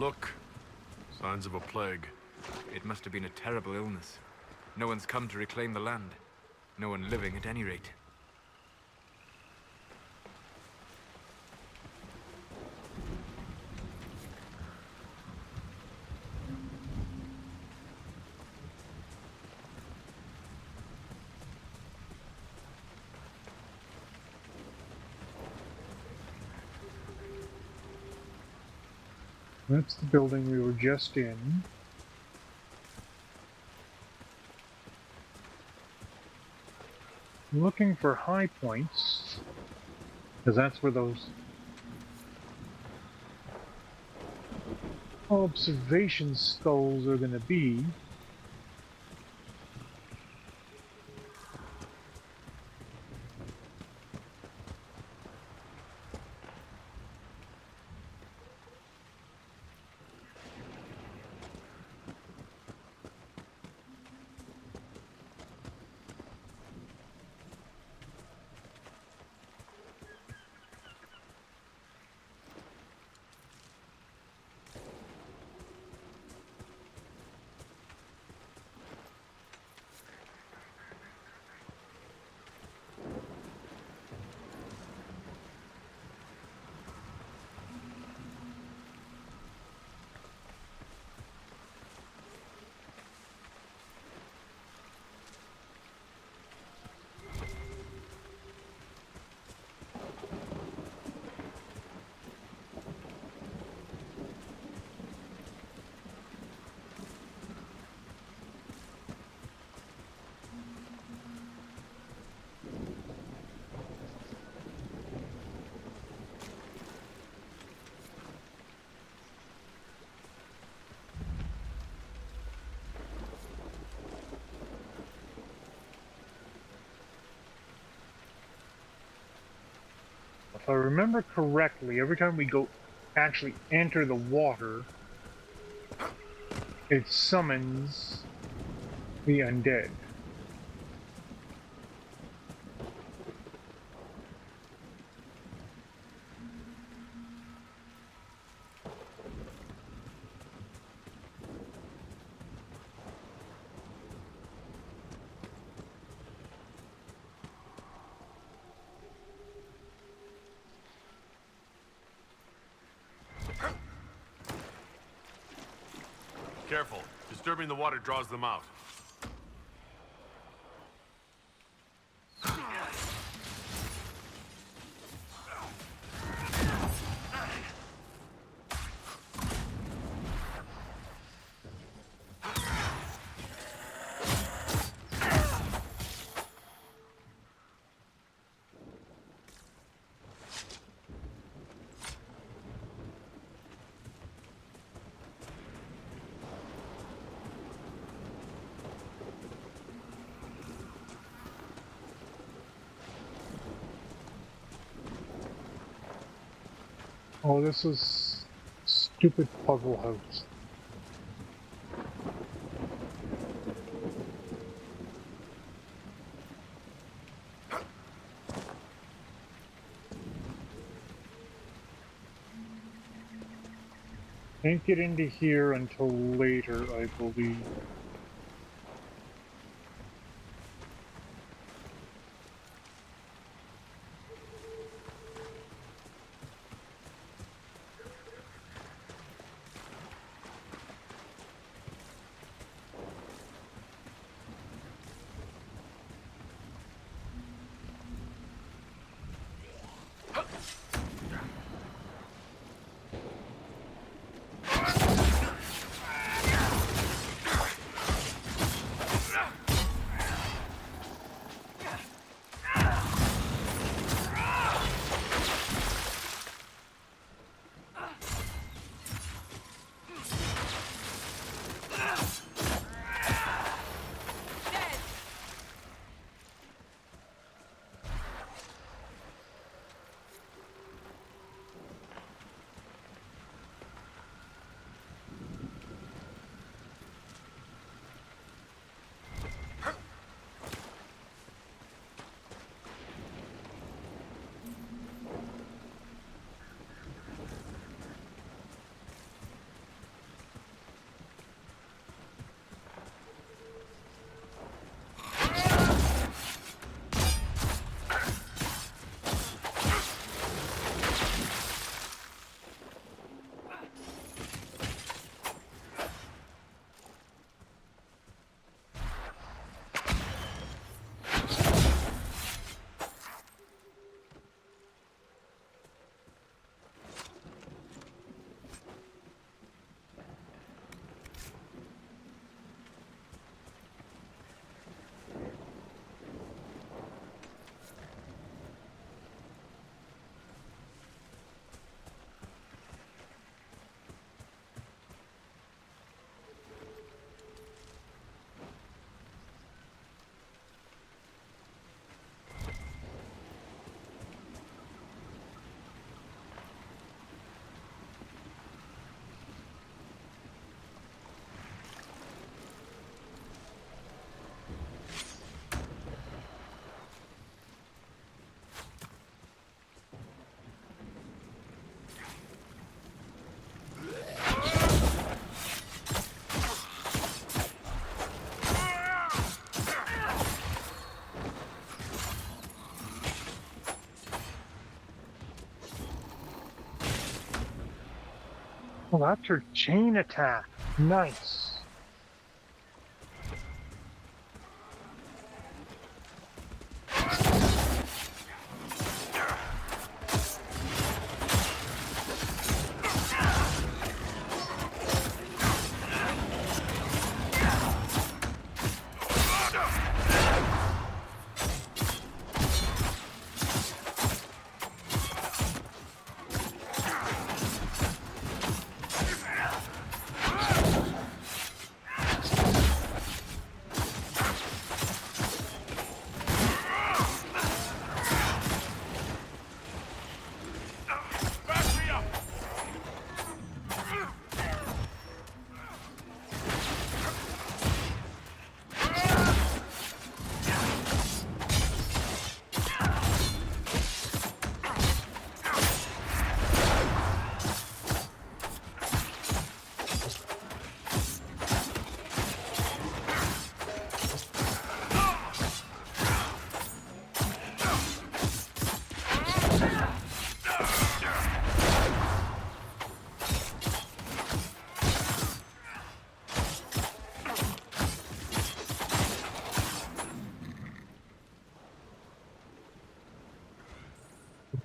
Speaker 8: look. Signs of a plague.
Speaker 4: It must have been a terrible illness. No one's come to reclaim the land. No one living, at any rate.
Speaker 1: That's the building we were just in. I'm looking for high points, because that's where those observation skulls are going to be. If I remember correctly, every time we go actually enter the water, it summons the undead.
Speaker 8: Careful. Disturbing the water draws them out.
Speaker 1: Oh, this is stupid puzzle house. Can't get into here until later, I believe. Oh, that's her chain attack. Nice.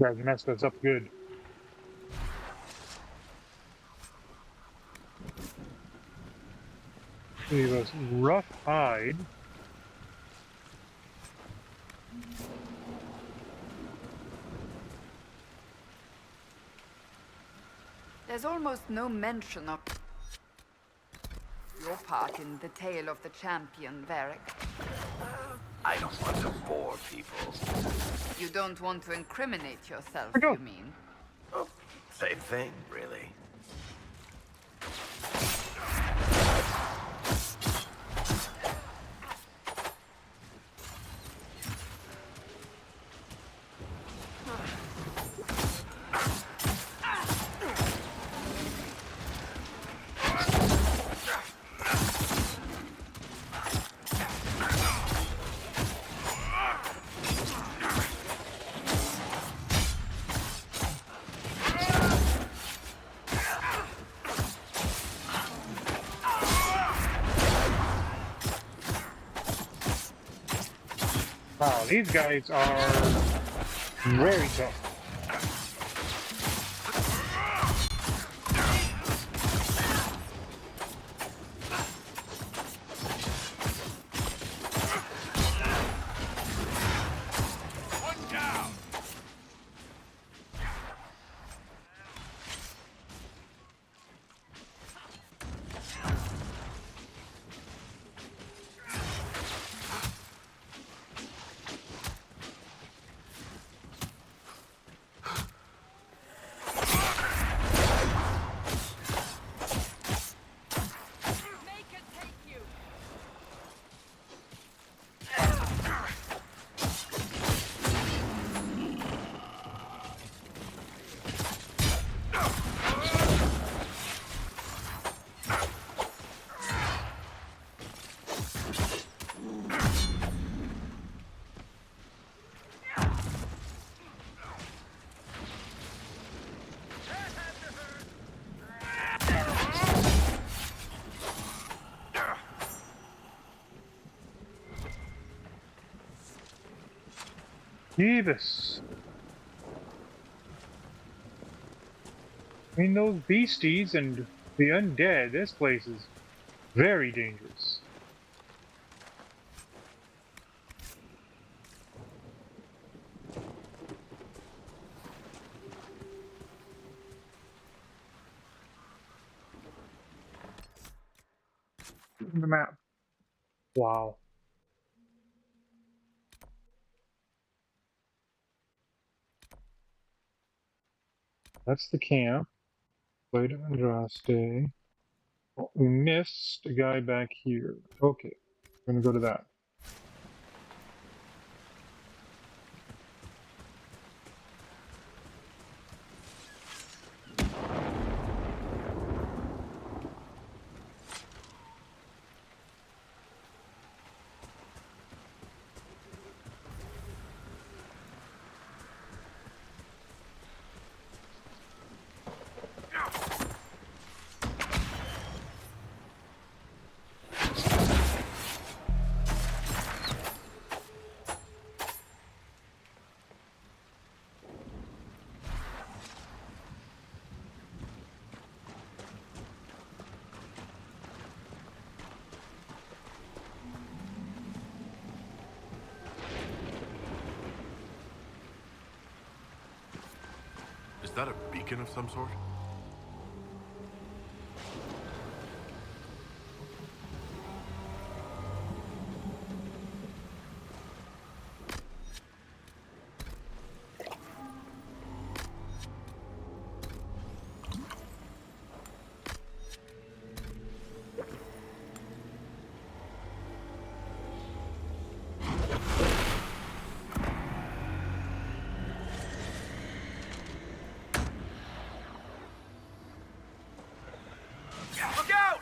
Speaker 1: You guys messed us up good. Gave us rough hide.
Speaker 10: There's almost no mention of your part in the tale of the champion, Varric.
Speaker 2: I don't want to bore people.
Speaker 10: You don't want to incriminate yourself, you mean?
Speaker 2: Oh, same thing, really.
Speaker 1: Wow, these guys are very tough. Jeebus. I mean, those beasties and the undead, this place is very dangerous. The map. Wow. That's the camp. Played Andraste. Oh, we missed a guy back here. Okay, we're gonna go to that.
Speaker 8: that a beacon of some sort?
Speaker 2: Look out!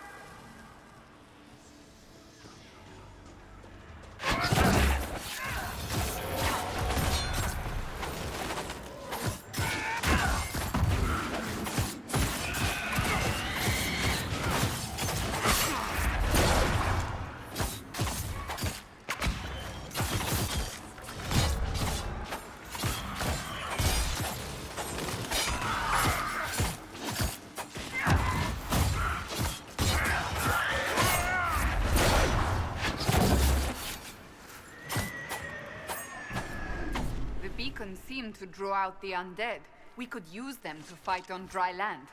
Speaker 10: The beacons seem to draw out the undead. We could use them to fight on dry land.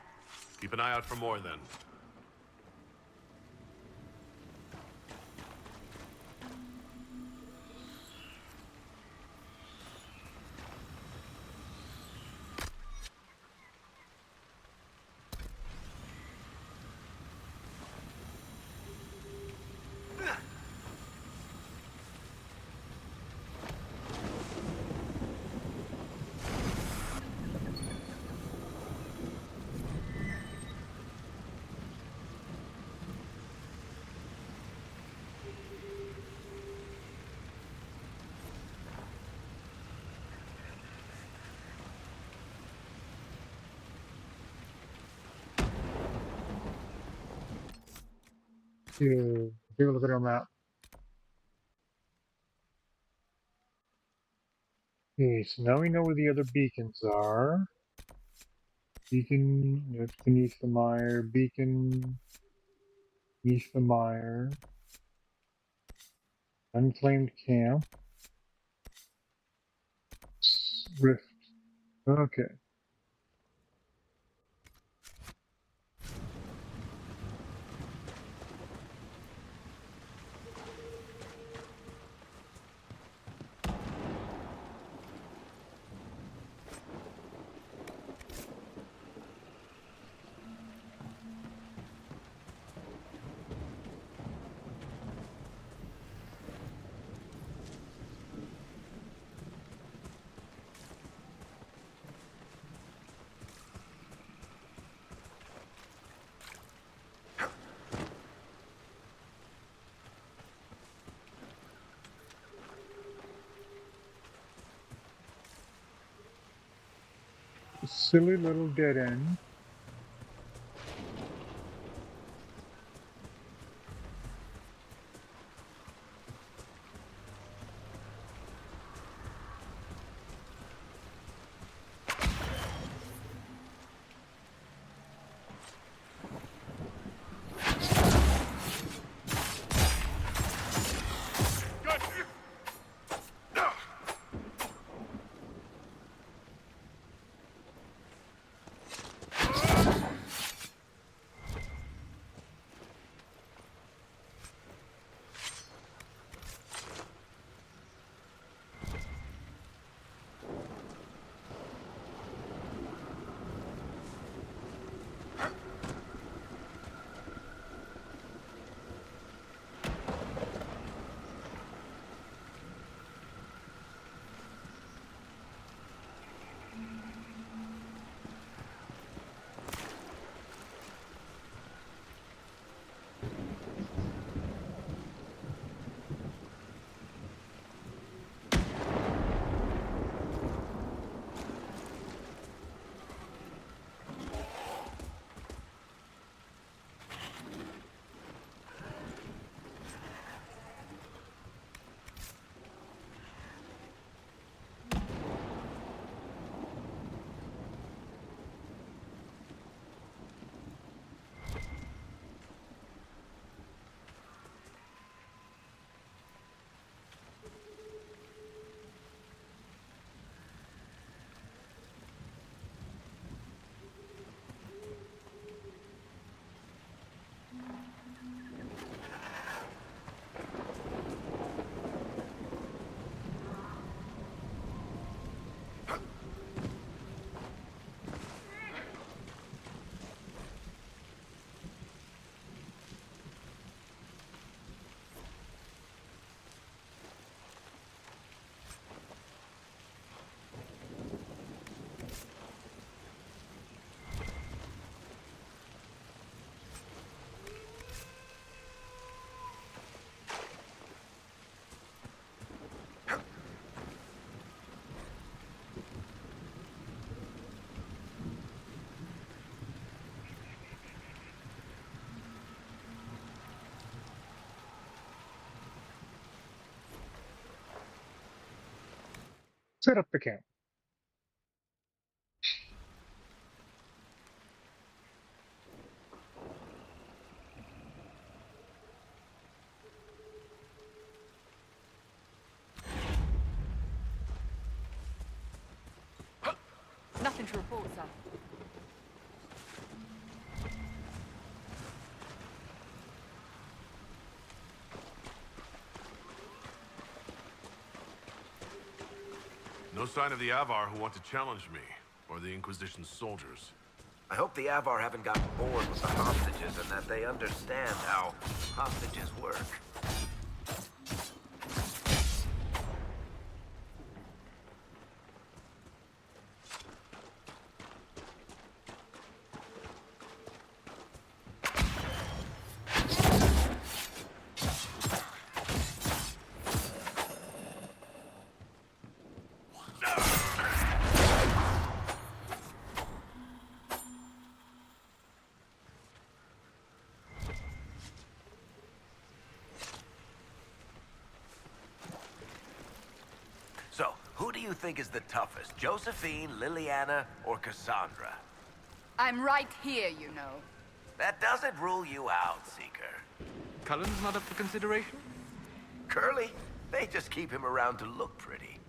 Speaker 8: Keep an eye out for more then.
Speaker 1: To take a look at our map. Okay, so now we know where the other beacons are. Beacon, that's beneath the mire. Beacon, beneath the mire. Unclaimed camp. Rift. Okay. Silly little dead end. Set up the camp.
Speaker 13: Nothing to report, sir.
Speaker 8: No sign of the Avar who want to challenge me, or the Inquisition's soldiers.
Speaker 2: I hope the Avar haven't gotten bored with the hostages and that they understand how hostages work. So, who do you think is the toughest? Josephine, Liliana, or Cassandra?
Speaker 10: I'm right here, you know.
Speaker 2: That doesn't rule you out, Seeker.
Speaker 4: Cullen's not up for consideration?
Speaker 2: Curly? They just keep him around to look pretty.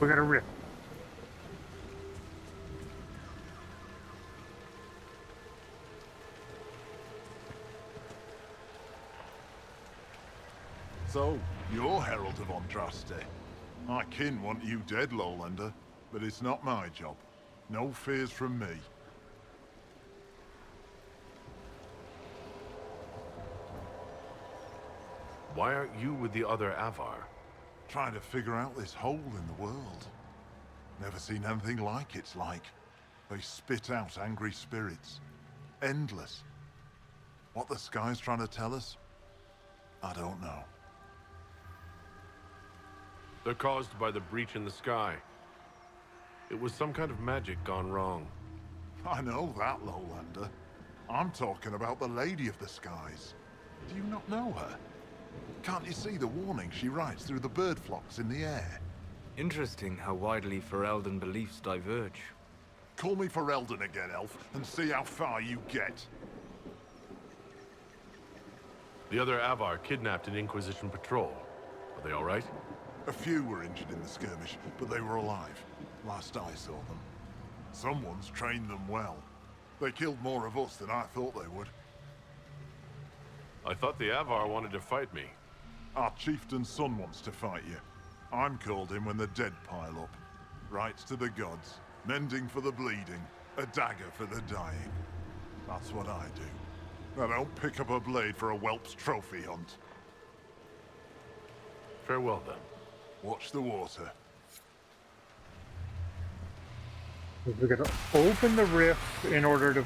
Speaker 1: We got a rift.
Speaker 14: So, you're Herald of Andraste. My kin want you dead, Lowlander, but it's not my job. No fears from me.
Speaker 8: Why aren't you with the other Avar?
Speaker 14: Trying to figure out this hole in the world. Never seen anything like it's like. They spit out angry spirits. Endless. What the sky's trying to tell us? I don't know.
Speaker 8: They're caused by the breach in the sky. It was some kind of magic gone wrong.
Speaker 14: I know that, Lowlander. I'm talking about the Lady of the Skies. Do you not know her? Can't you see the warning she writes through the bird flocks in the air?
Speaker 4: Interesting how widely Ferelden beliefs diverge.
Speaker 14: Call me Ferelden again, Elf, and see how far you get.
Speaker 8: The other Avar kidnapped an Inquisition patrol. Are they all right?
Speaker 14: A few were injured in the skirmish, but they were alive. Last I saw them. Someone's trained them well. They killed more of us than I thought they would.
Speaker 8: I thought the Avar wanted to fight me.
Speaker 14: Our chieftain's son wants to fight you. I'm called in when the dead pile up. Rites to the gods, mending for the bleeding, a dagger for the dying. That's what I do. I don't pick up a blade for a whelp's trophy hunt.
Speaker 8: Farewell, then.
Speaker 14: Watch the water.
Speaker 1: We gotta open the rift in order to...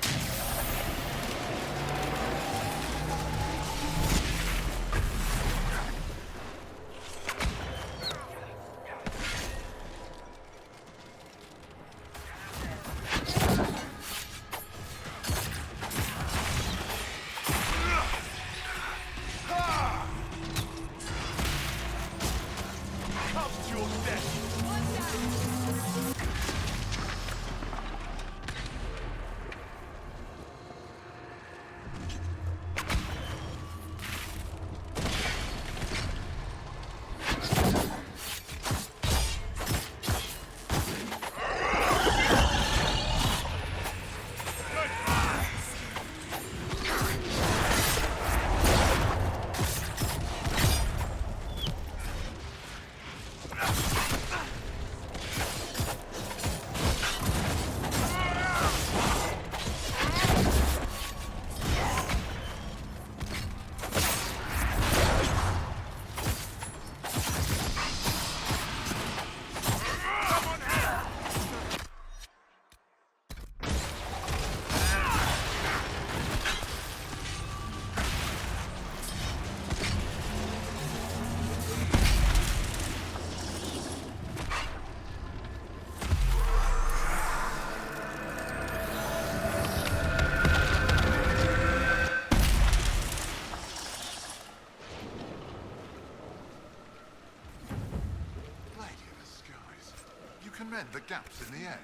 Speaker 14: mend the gaps in the air?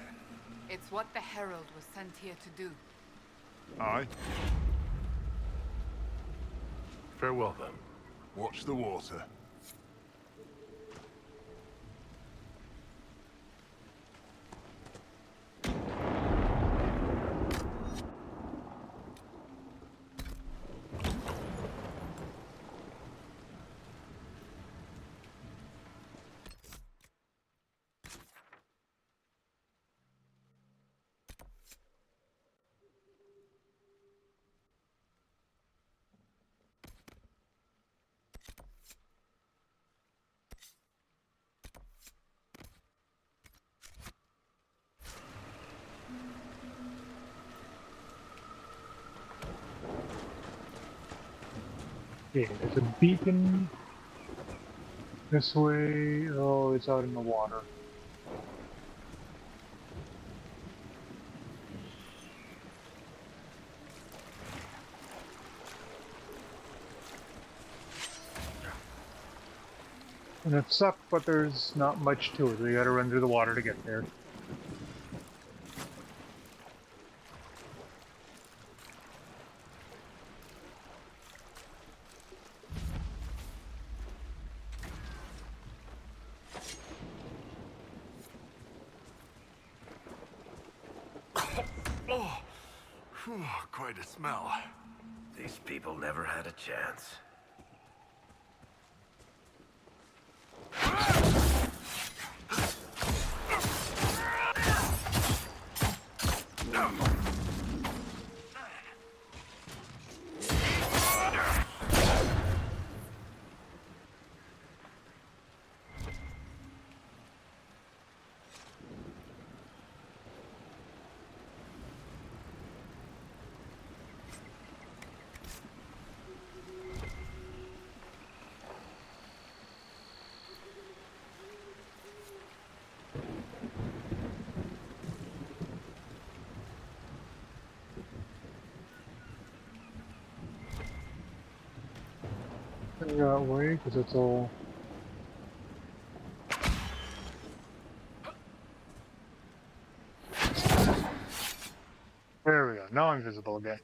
Speaker 10: It's what the Herald was sent here to do.
Speaker 14: Aye.
Speaker 8: Farewell, then.
Speaker 14: Watch the water.
Speaker 1: Okay, there's a beacon this way. Oh, it's out in the water. And it sucks, but there's not much to it. We gotta run through the water to get there.
Speaker 8: Oh, whew, quite a smell.
Speaker 2: These people never had a chance.
Speaker 1: That way, because it's all. There we go. Now I'm visible again.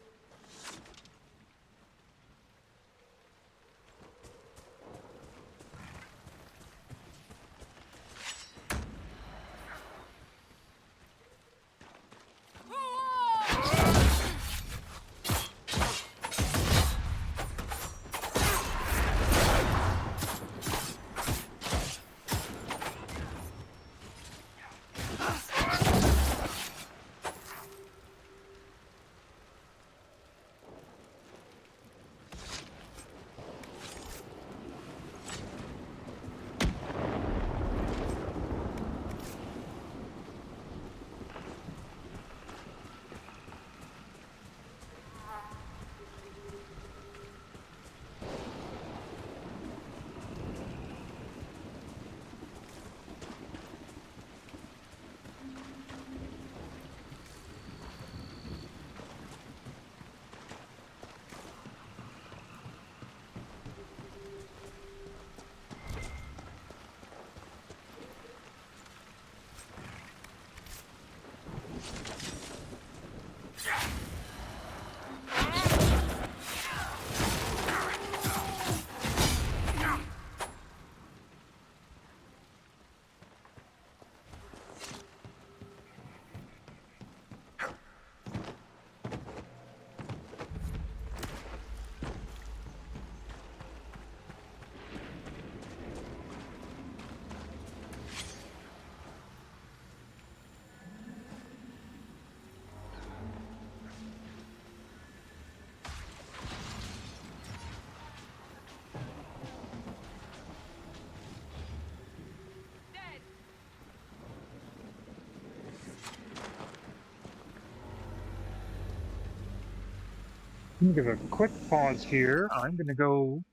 Speaker 1: I'm gonna give a quick pause here. I'm gonna go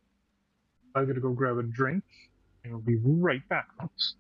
Speaker 1: grab a drink, and we'll be right back, folks.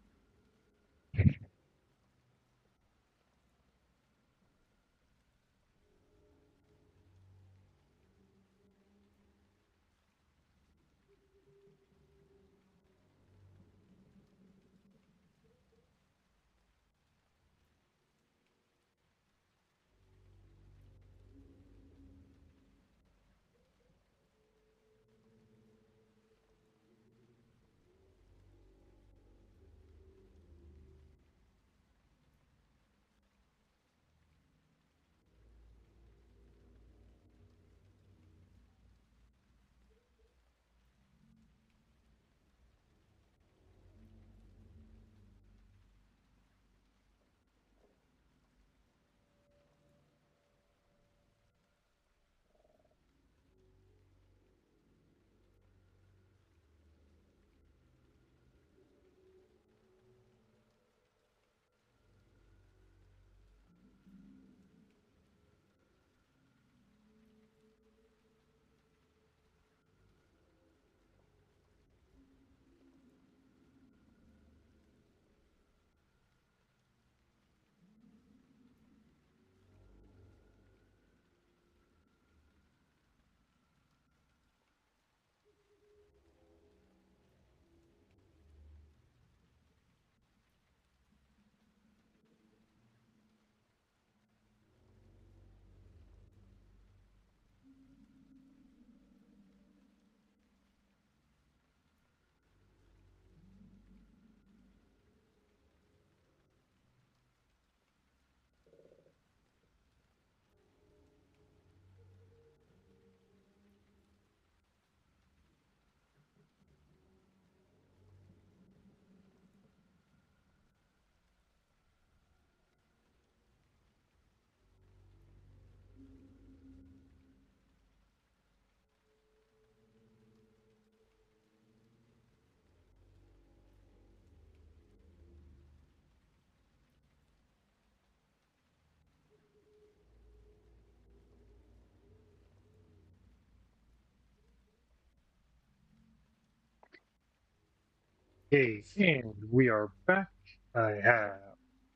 Speaker 1: Okay, and we are back. I have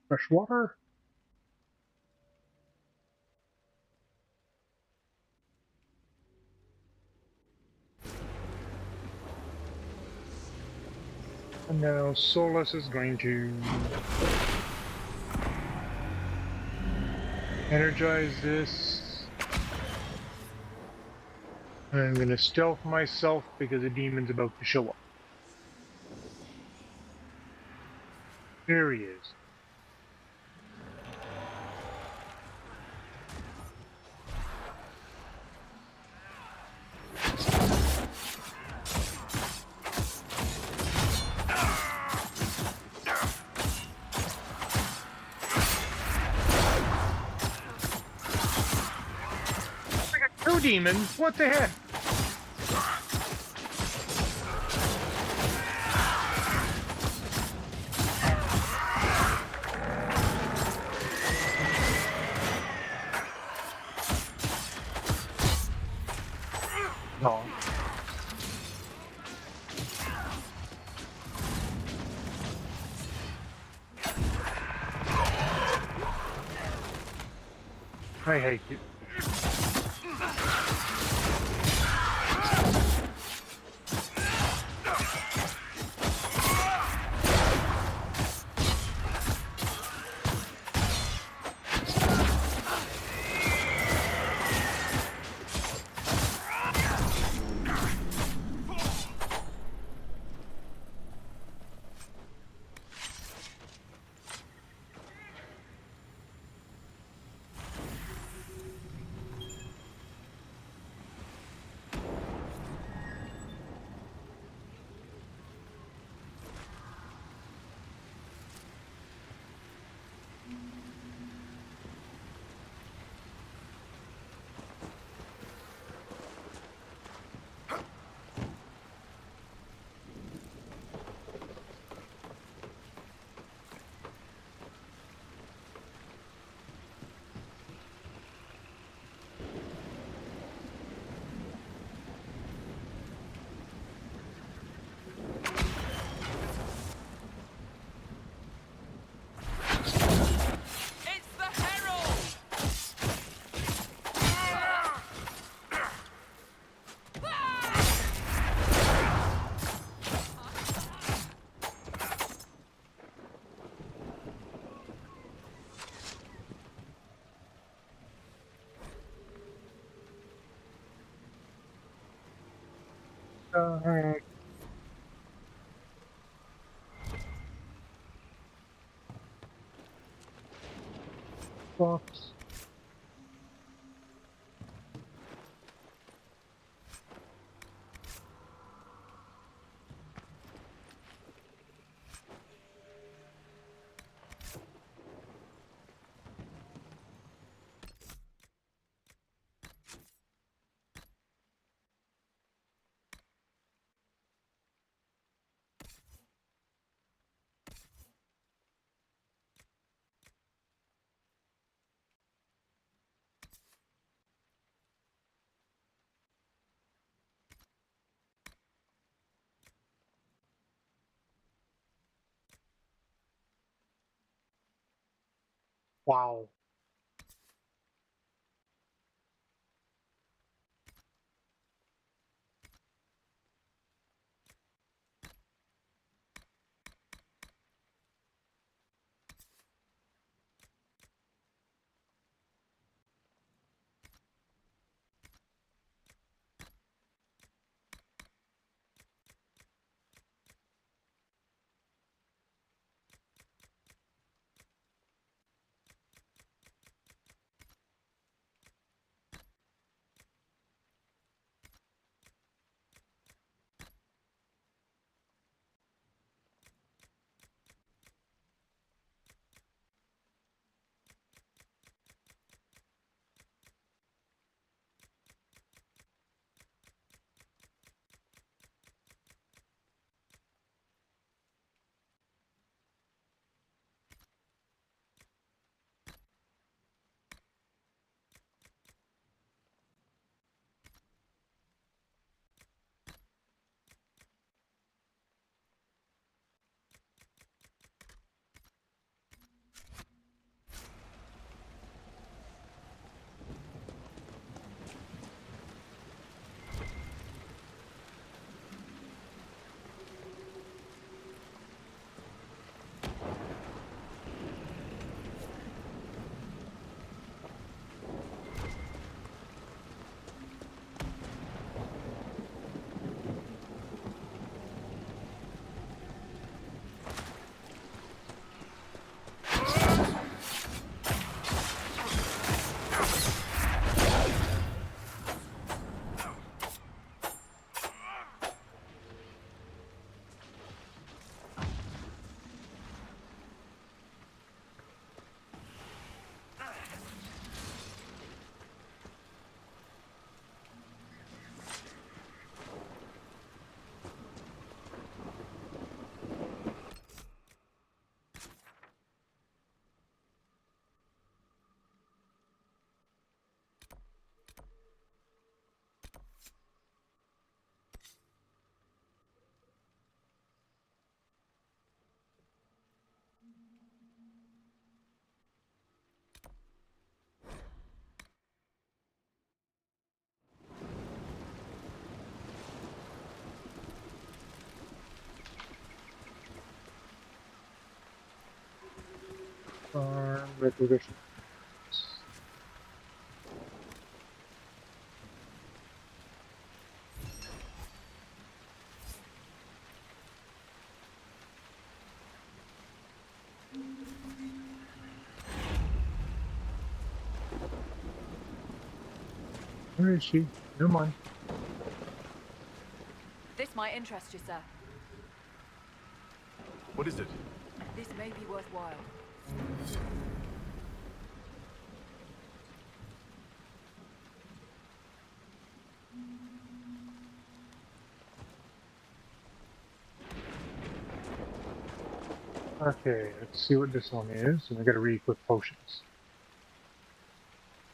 Speaker 1: fresh water. And now Solus is going to energize this. I'm going to stealth myself because a demon's about to show up. There he is. I got two demons. What the heck? No. I hate you. Heck. Box. Wow. Requisition. Where is she? No mind.
Speaker 13: This might interest you, sir.
Speaker 8: What is it?
Speaker 13: This may be worthwhile.
Speaker 1: Okay, let's see what this one is. And I gotta re-equip potions.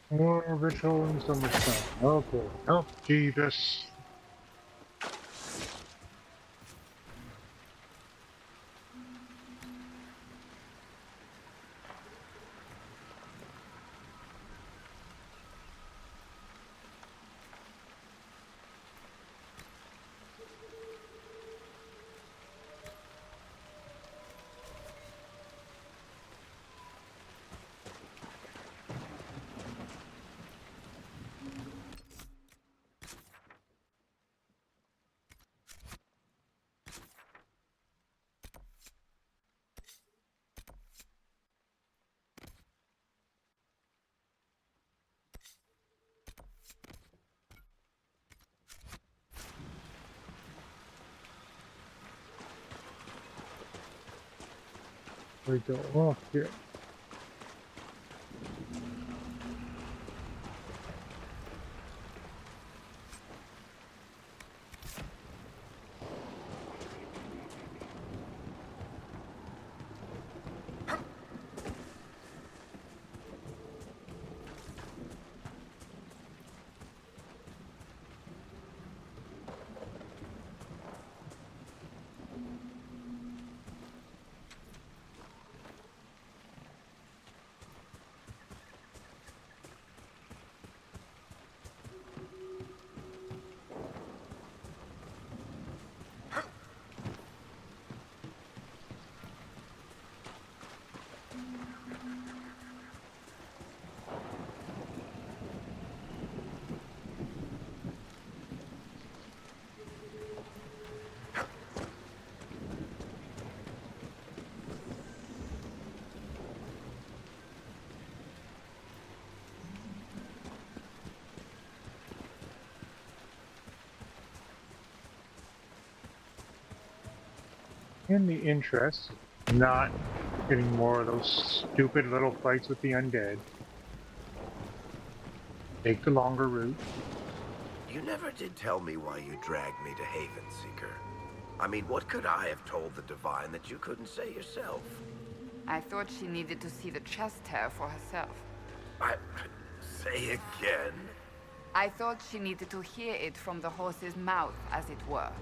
Speaker 1: More ritual and summer sun. Okay. Oh, Jesus. Where we go? Oh, here. In the interest of not getting more of those stupid little fights with the undead, take the longer route.
Speaker 2: You never did tell me why you dragged me to Haven Seeker. I mean, what could I have told the Divine that you couldn't say yourself?
Speaker 10: I thought she needed to see the chest hair for herself.
Speaker 2: Say again?
Speaker 10: I thought she needed to hear it from the horse's mouth, as it were.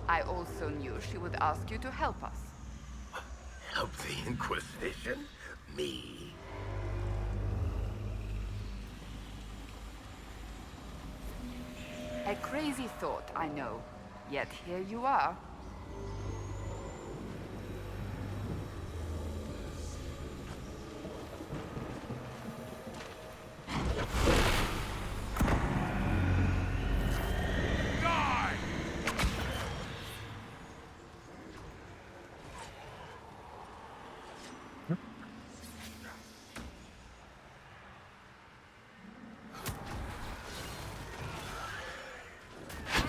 Speaker 10: I also knew she would ask you to help us.
Speaker 2: Help the Inquisition? Me?
Speaker 10: A crazy thought, I know. Yet here you are.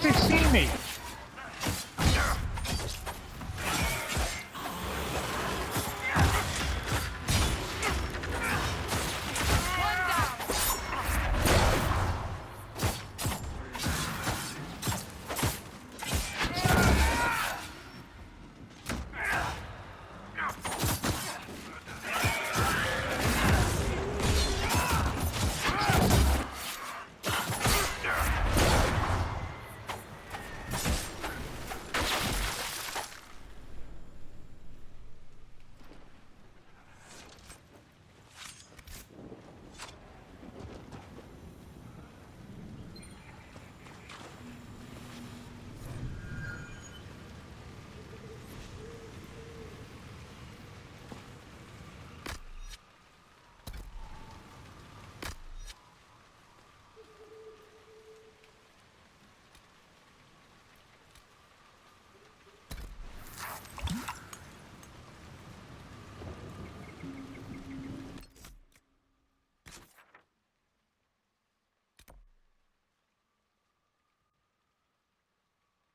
Speaker 1: They see me!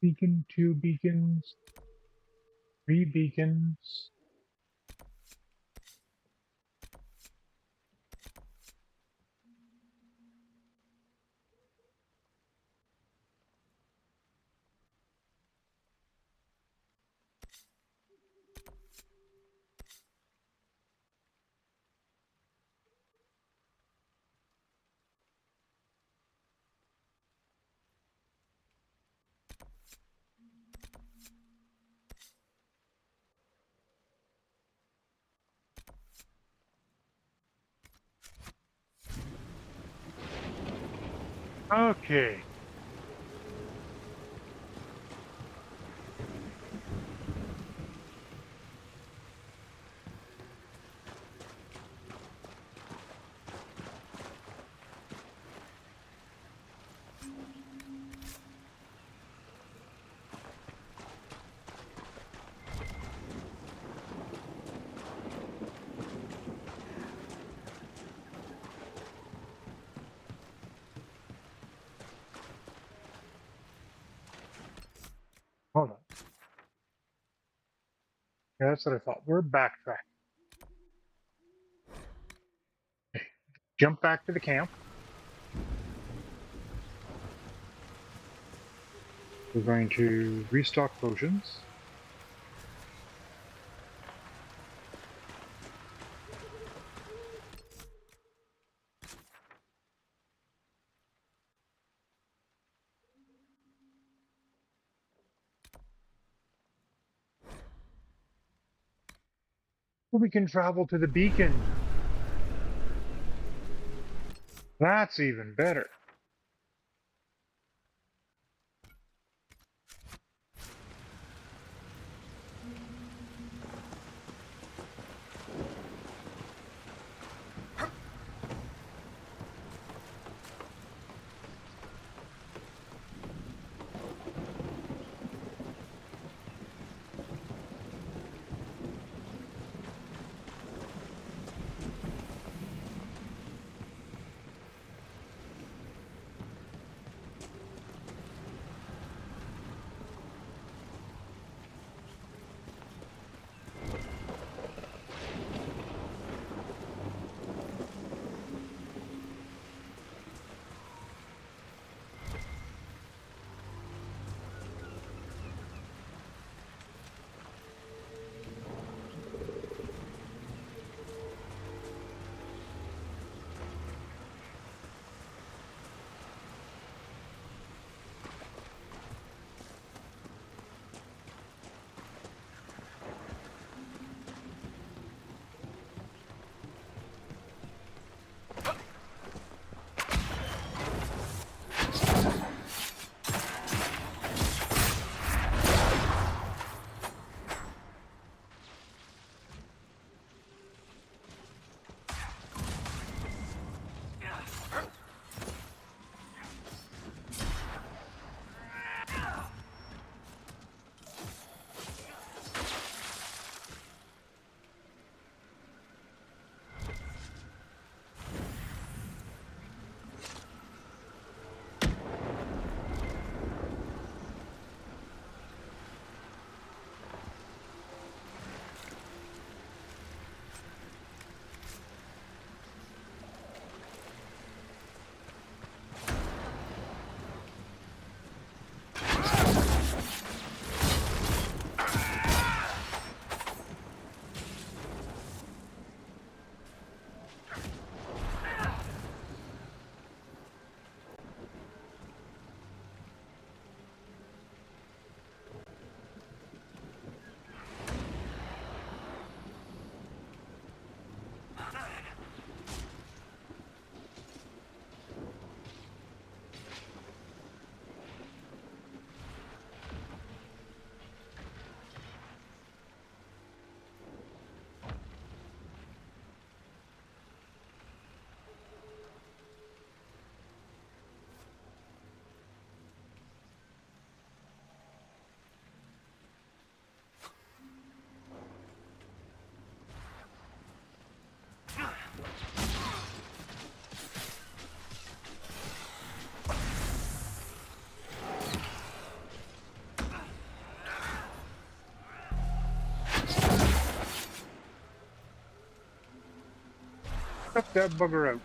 Speaker 1: beacon, 2 beacons, 3 beacons. Okay. Hold on. Yeah, that's what I thought. We're backtracking. Jump back to the camp. We're going to restock potions. We can travel to the beacon. That's even better. Cut that bugger out.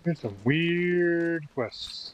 Speaker 1: Here's some weird quests.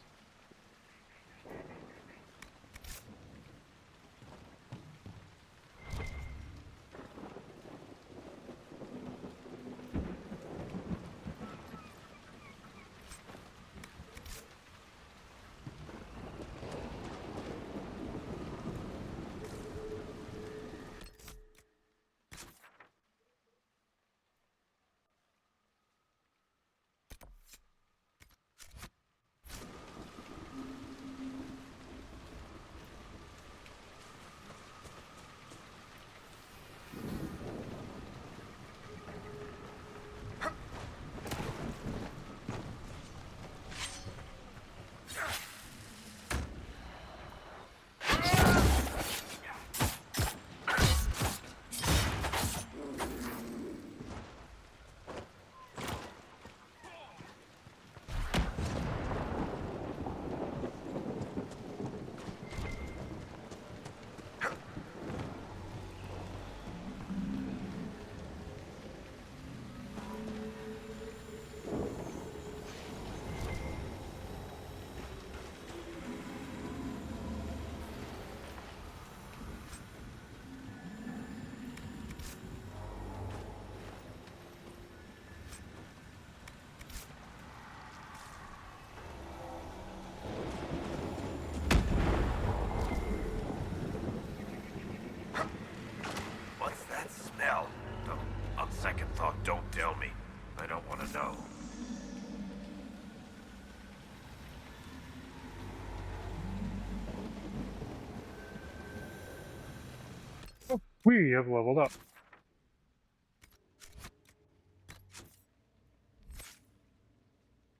Speaker 1: We have leveled up.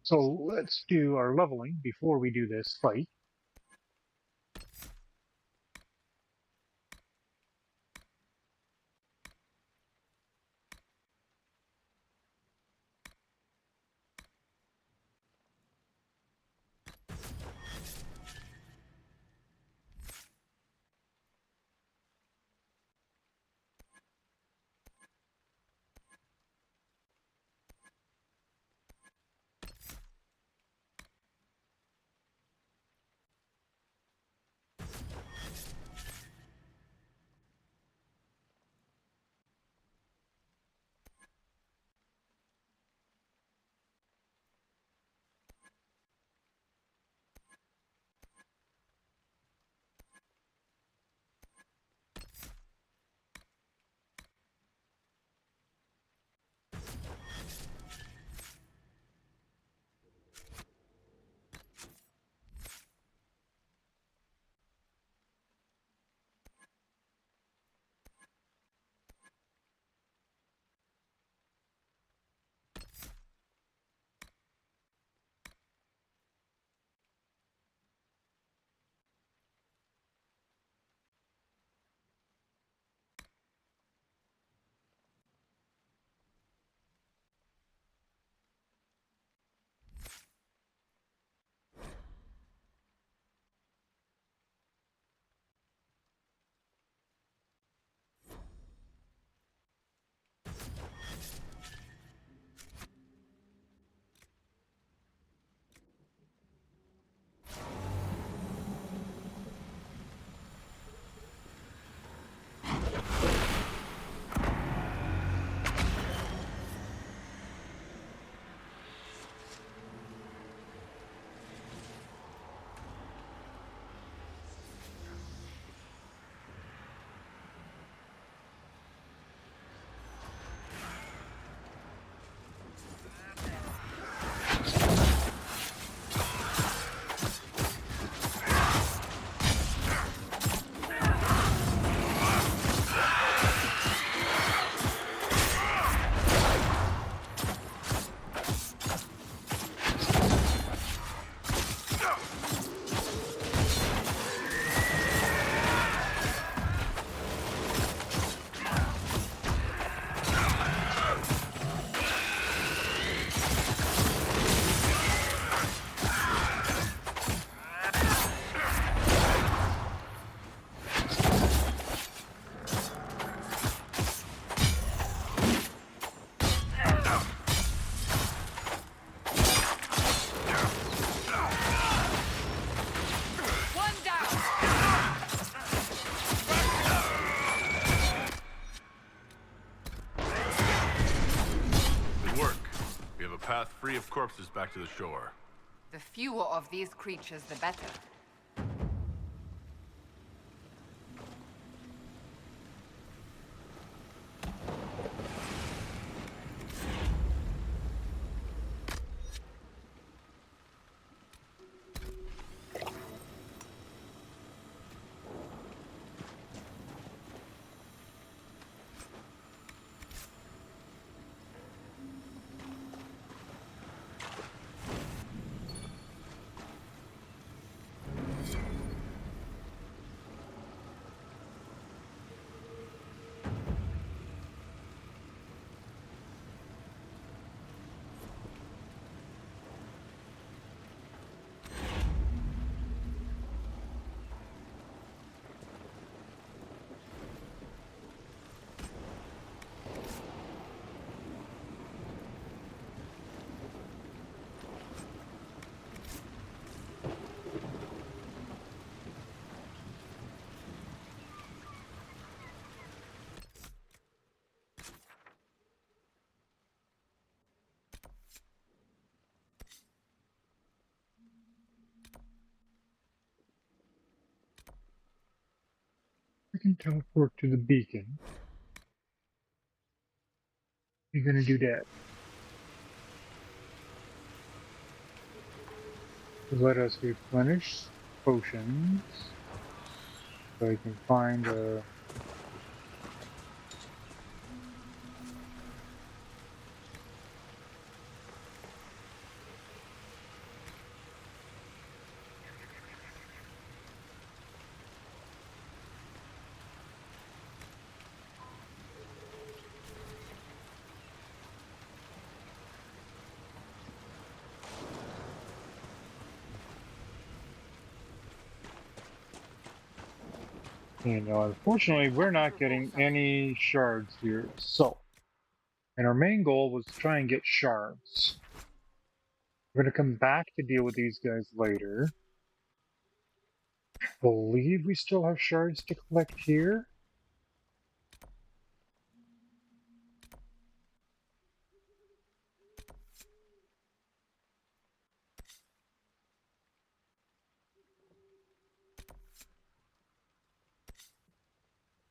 Speaker 1: So let's do our leveling before we do this fight.
Speaker 8: Path free of corpses back to the shore.
Speaker 10: The fewer of these creatures, the better.
Speaker 1: I can teleport to the beacon. You're gonna do that. Let us replenish potions. So I can find a And unfortunately, we're not getting any shards here. So, and our main goal was to try and get shards. We're going to come back to deal with these guys later. I believe we still have shards to collect here.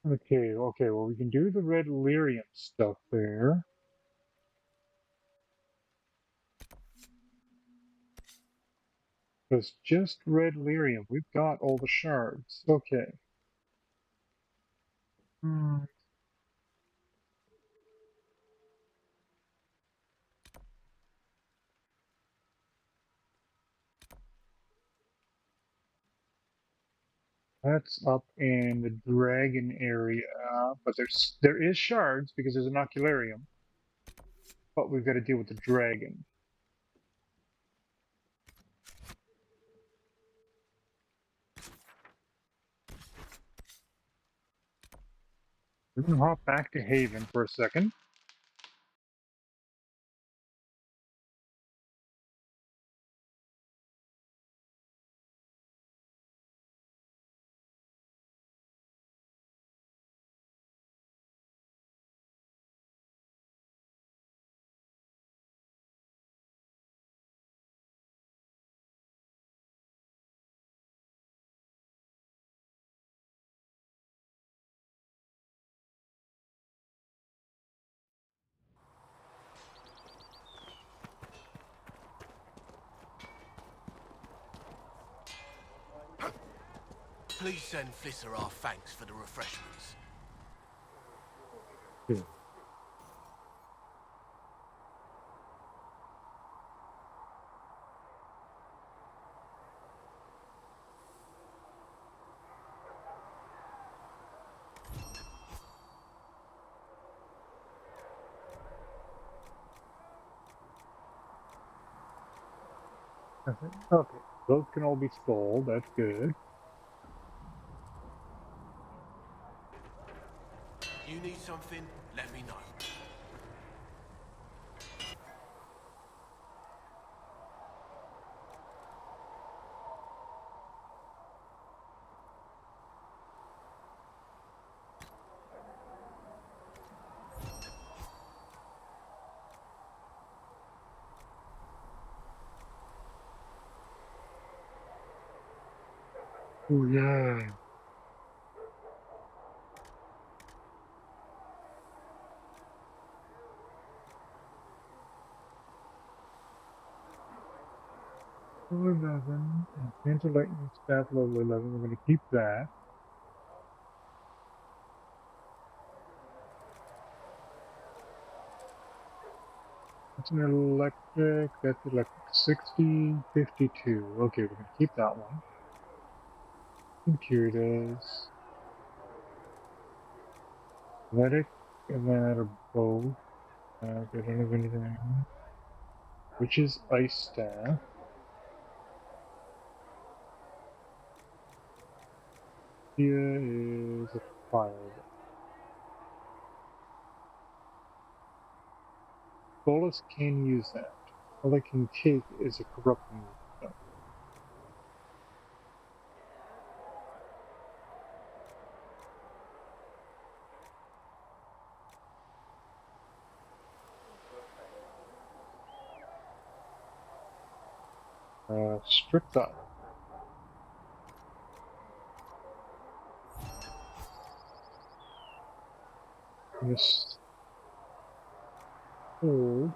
Speaker 1: Okay, well, we can do the red lyrium stuff there. Because just red lyrium, we've got all the shards. Okay. That's up in the dragon area, but there is shards because there's an ocularium. But we've got to deal with the dragon. We're going to hop back to Haven for a second.
Speaker 2: Please send Flisser our thanks for the refreshments.
Speaker 1: Yeah. Okay, those can all be sold. That's good.
Speaker 2: You need something? Let me know.
Speaker 1: Oh, yeah. Level 11, and Phantom Lightning Staff level 11. We're going to keep that. That's an electric. That's electric 60, 52. Okay, we're going to keep that one. Computers. Athletic and that are both. They don't have anything. Which is Ice Staff. Here is a fire. Bolus can use that. All I can take is a corrupt move. So. Strict up. This hold.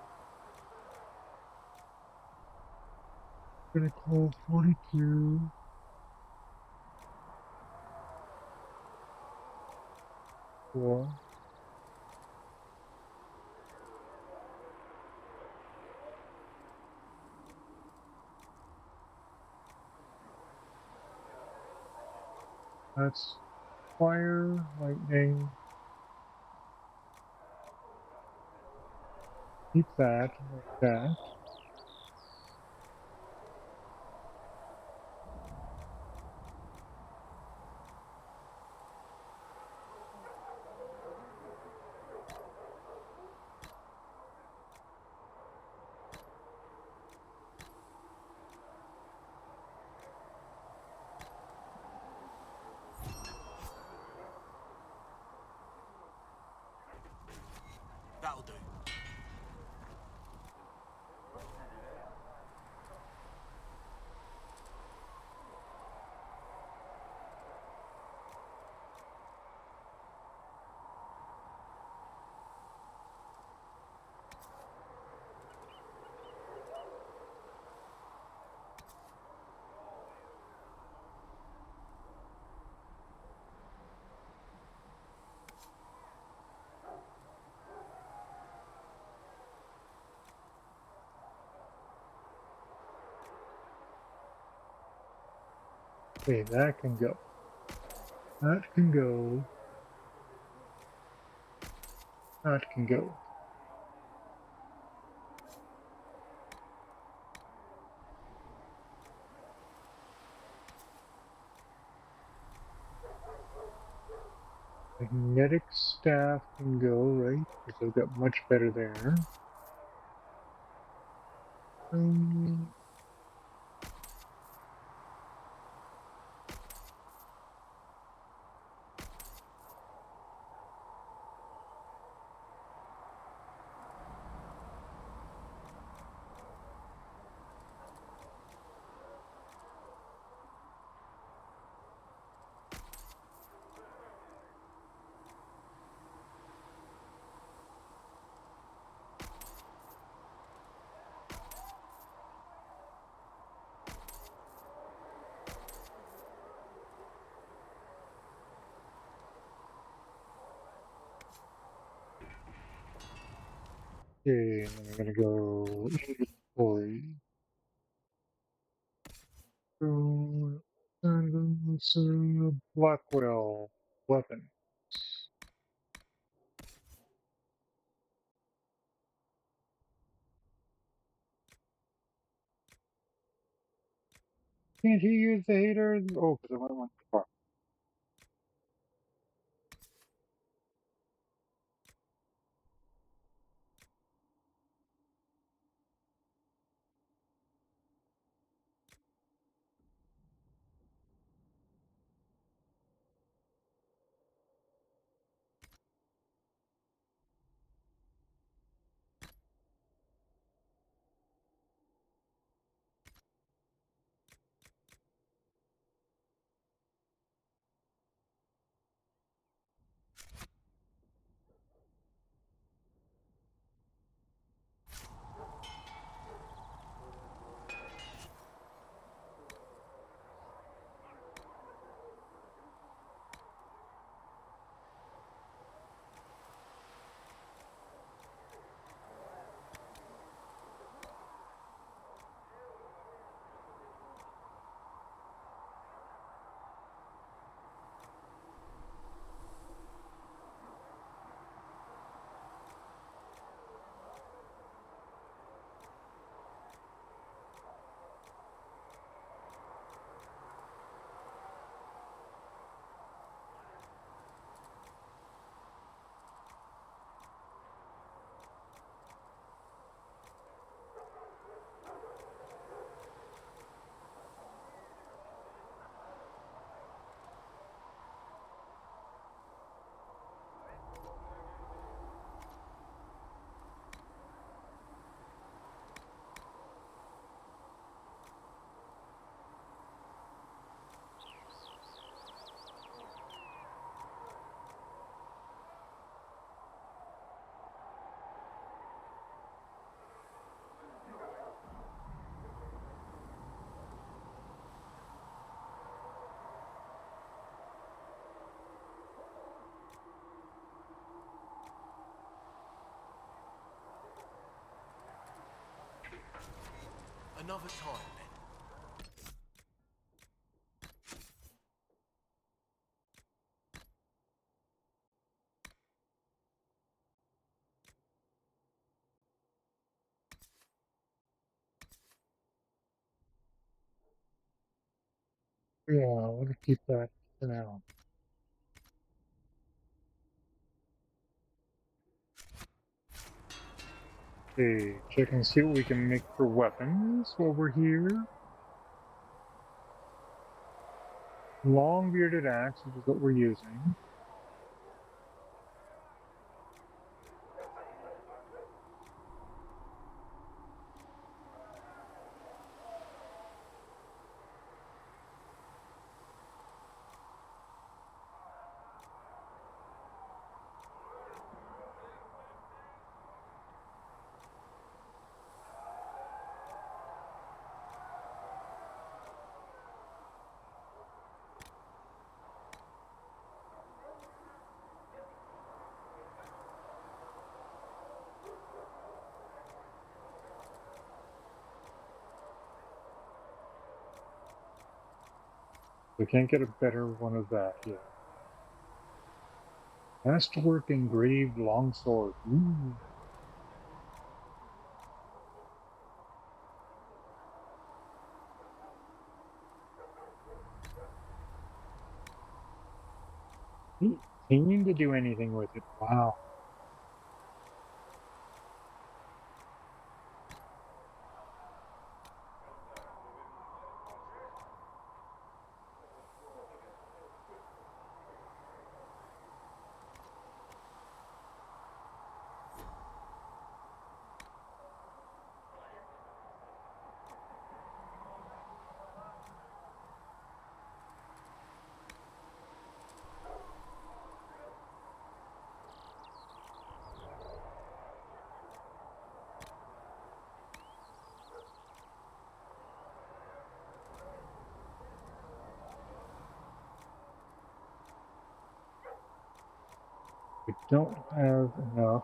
Speaker 1: Gonna call 42. Four. That's fire, lightning. Keep that like that. Okay, that can go. That can go. That can go. Magnetic staff can go, right? Because I've got much better there. Um, okay, and then we're gonna go inventory. So, Blackwell weapon. Can't he use the hater? Oh, because I went one too far.
Speaker 2: Another time, then.
Speaker 1: Yeah, I want to keep that for now. Okay, check and see what we can make for weapons while we're here. Long bearded axe, which is what we're using. We can't get a better one of that yet. Masterwork engraved longsword. Ooh. He seemed to do anything with it. Wow. We don't have enough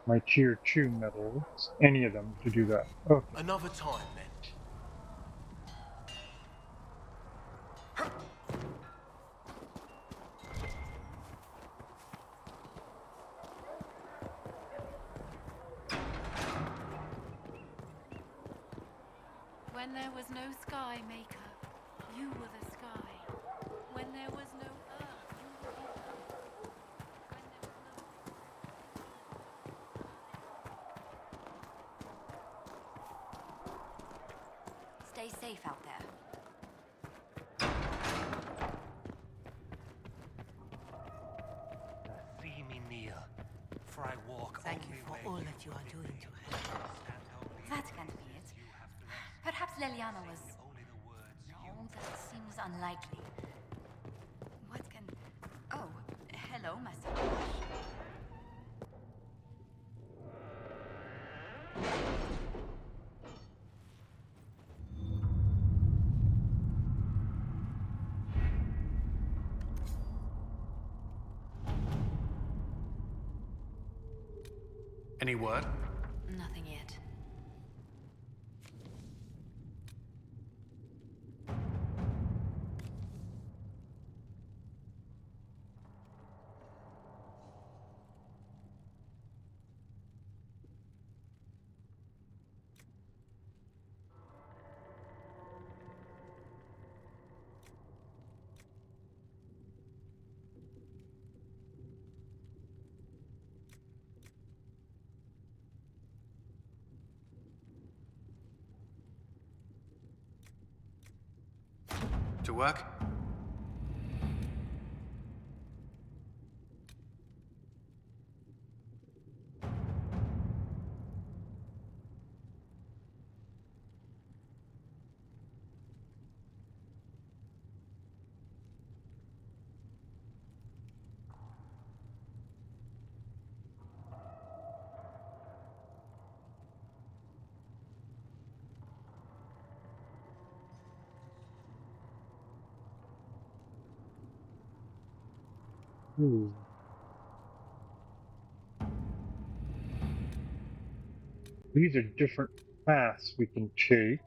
Speaker 1: my tier 2 medals, any of them, to do that. Okay.
Speaker 9: Another time, then.
Speaker 3: When there was no sky, Maker, you were the sky. When there was no earth, you were the earth. When there was no...
Speaker 11: Stay safe out there.
Speaker 5: See me kneel, for I walk
Speaker 11: Thank
Speaker 5: only
Speaker 11: you for
Speaker 5: way
Speaker 11: all
Speaker 5: you
Speaker 11: that you are doing to her.
Speaker 5: stand only
Speaker 11: That can't be it. Perhaps Leliana was... No, that seems unlikely. What can... Oh, hello, Master Josh.
Speaker 7: Any word?
Speaker 11: Nothing yet.
Speaker 7: To work?
Speaker 1: Ooh. These are different paths we can take.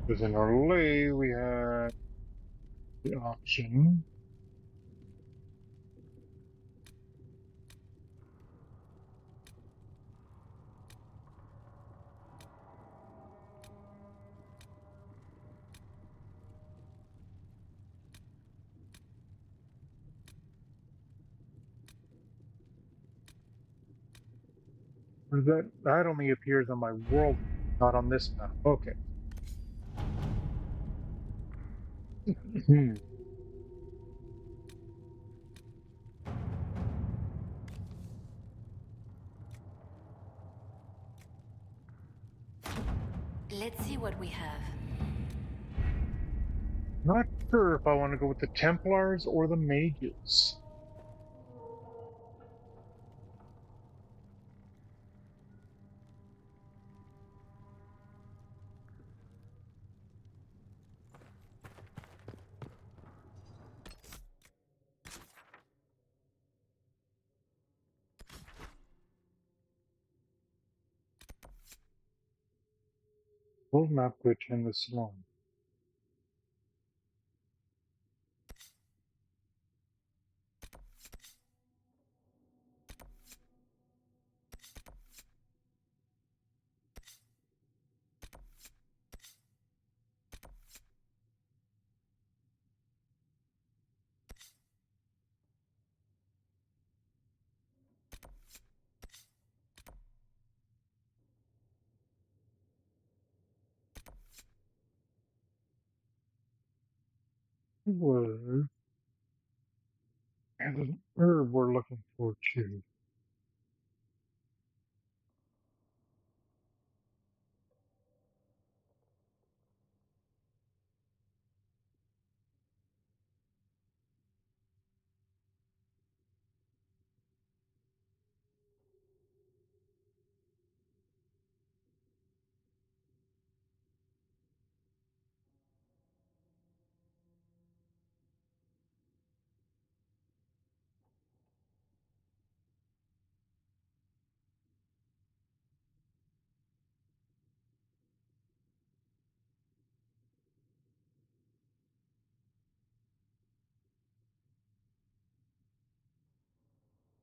Speaker 1: Because in our lay, we had the option. Or that only appears on my world, not on this map. Okay.
Speaker 11: Let's see what we have.
Speaker 1: Not sure if I want to go with the Templars or the Mages. Full map glitch in the salon. word. And an herb we're looking for too.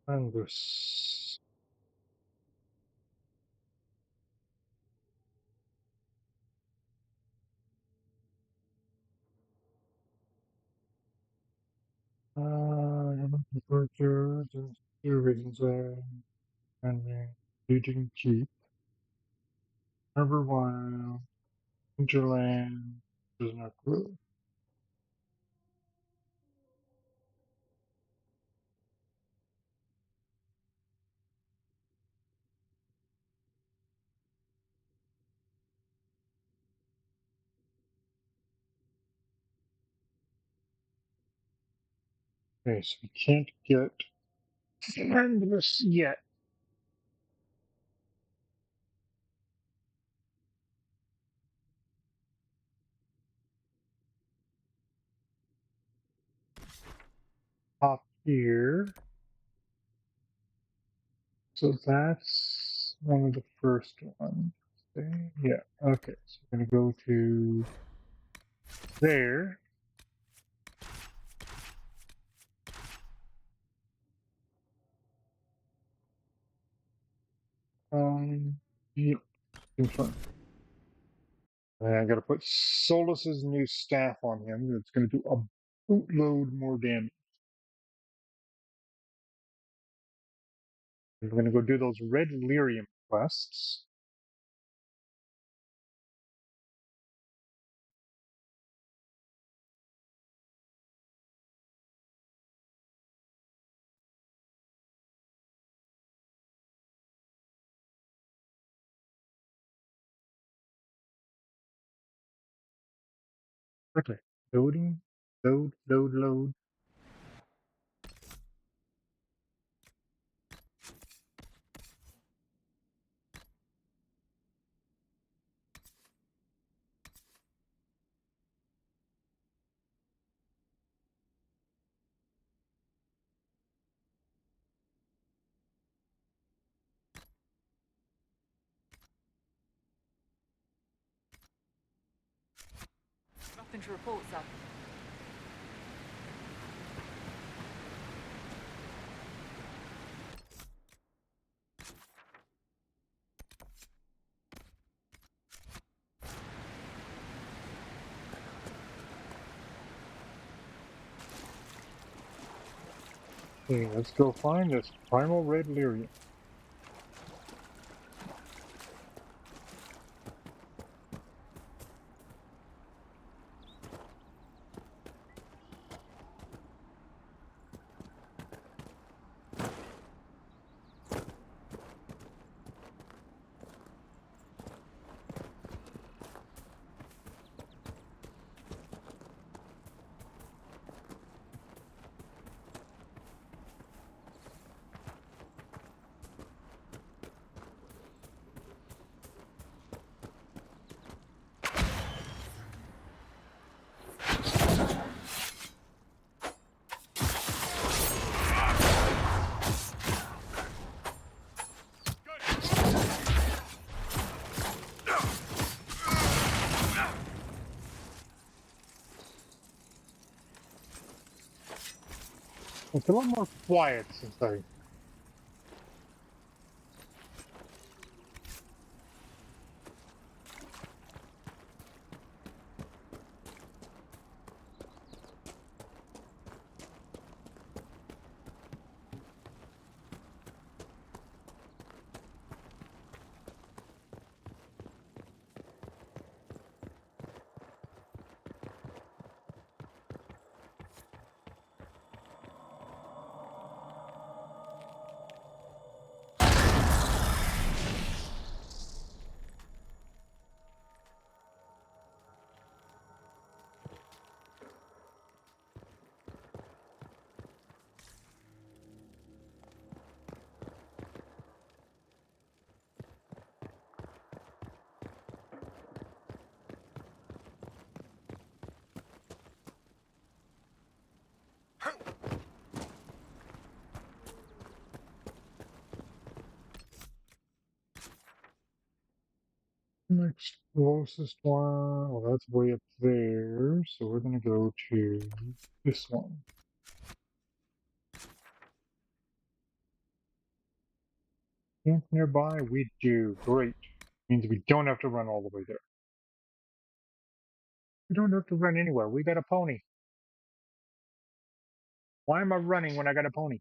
Speaker 1: Fungus. Temperature, reasons and then Legion Keep, Harbor Wild, Hinterland, does not grow. Okay, so we can't get Endless yet. Up here. So that's one of the first ones. Okay, yeah, okay. So we're going to go to there. Yep, confirm. And I got to put Solus's new staff on him. It's going to do a bootload more damage. We're going to go do those red lyrium quests. Okay, loading, load.
Speaker 13: Nothing to report, sir.
Speaker 1: Okay, let's go find this primal red lyrium. It's a lot more quiet since I Closest one, well, that's way up there, so we're gonna go to this one. Camp nearby, we do. Great. Means we don't have to run all the way there. We don't have to run anywhere. We got a pony. Why am I running when I got a pony?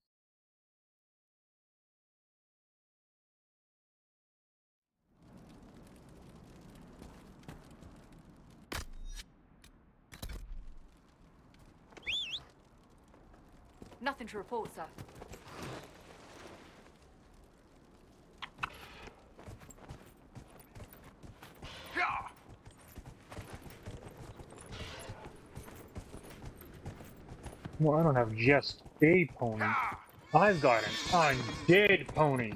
Speaker 13: Nothing to report, sir.
Speaker 1: Well, I don't have just a pony. I've got an undead pony.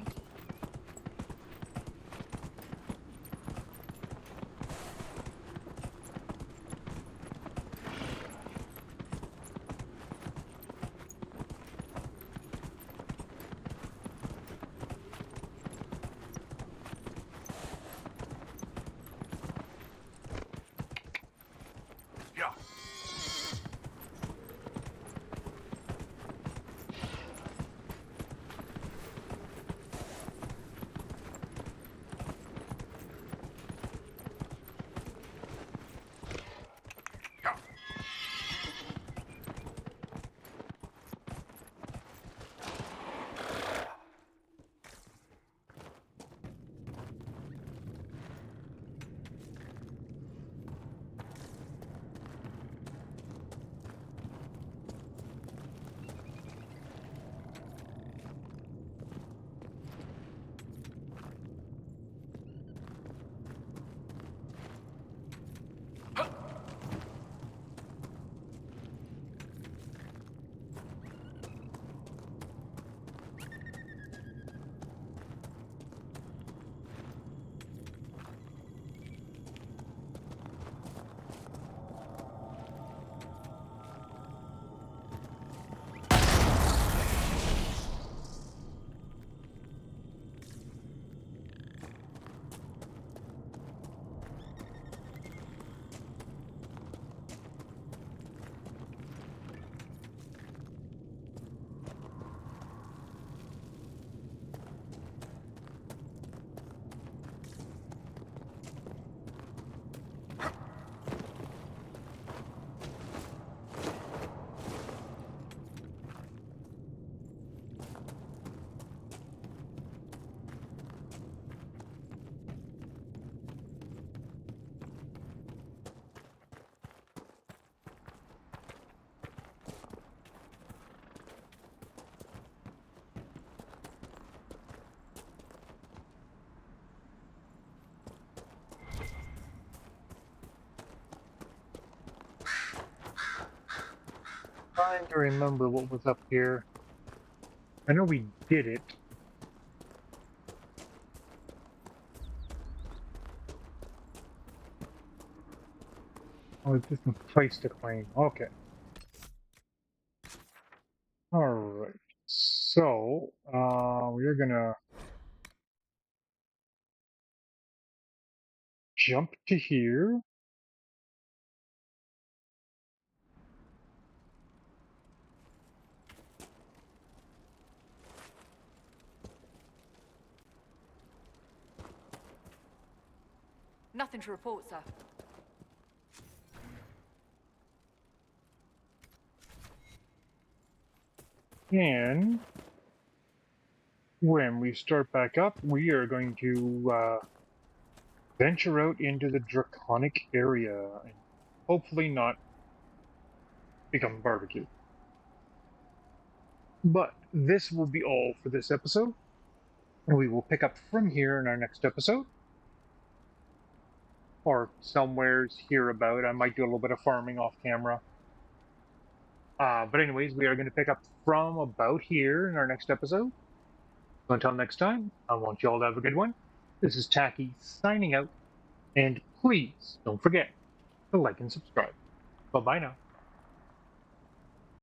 Speaker 1: Trying to remember what was up here. I know we did it. Oh, it's just a place to claim. Okay. Alright. So, we're gonna jump to here.
Speaker 13: Nothing to report, sir.
Speaker 1: And when we start back up, we are going to venture out into the draconic area and hopefully not become barbecue. But this will be all for this episode. And we will pick up from here in our next episode. Or somewheres hereabout. I might do a little bit of farming off camera. But anyways, we are going to pick up from about here in our next episode. So until next time, I want you all to have a good one. This is Takis signing out. And please don't forget to like and subscribe. Bye-bye now.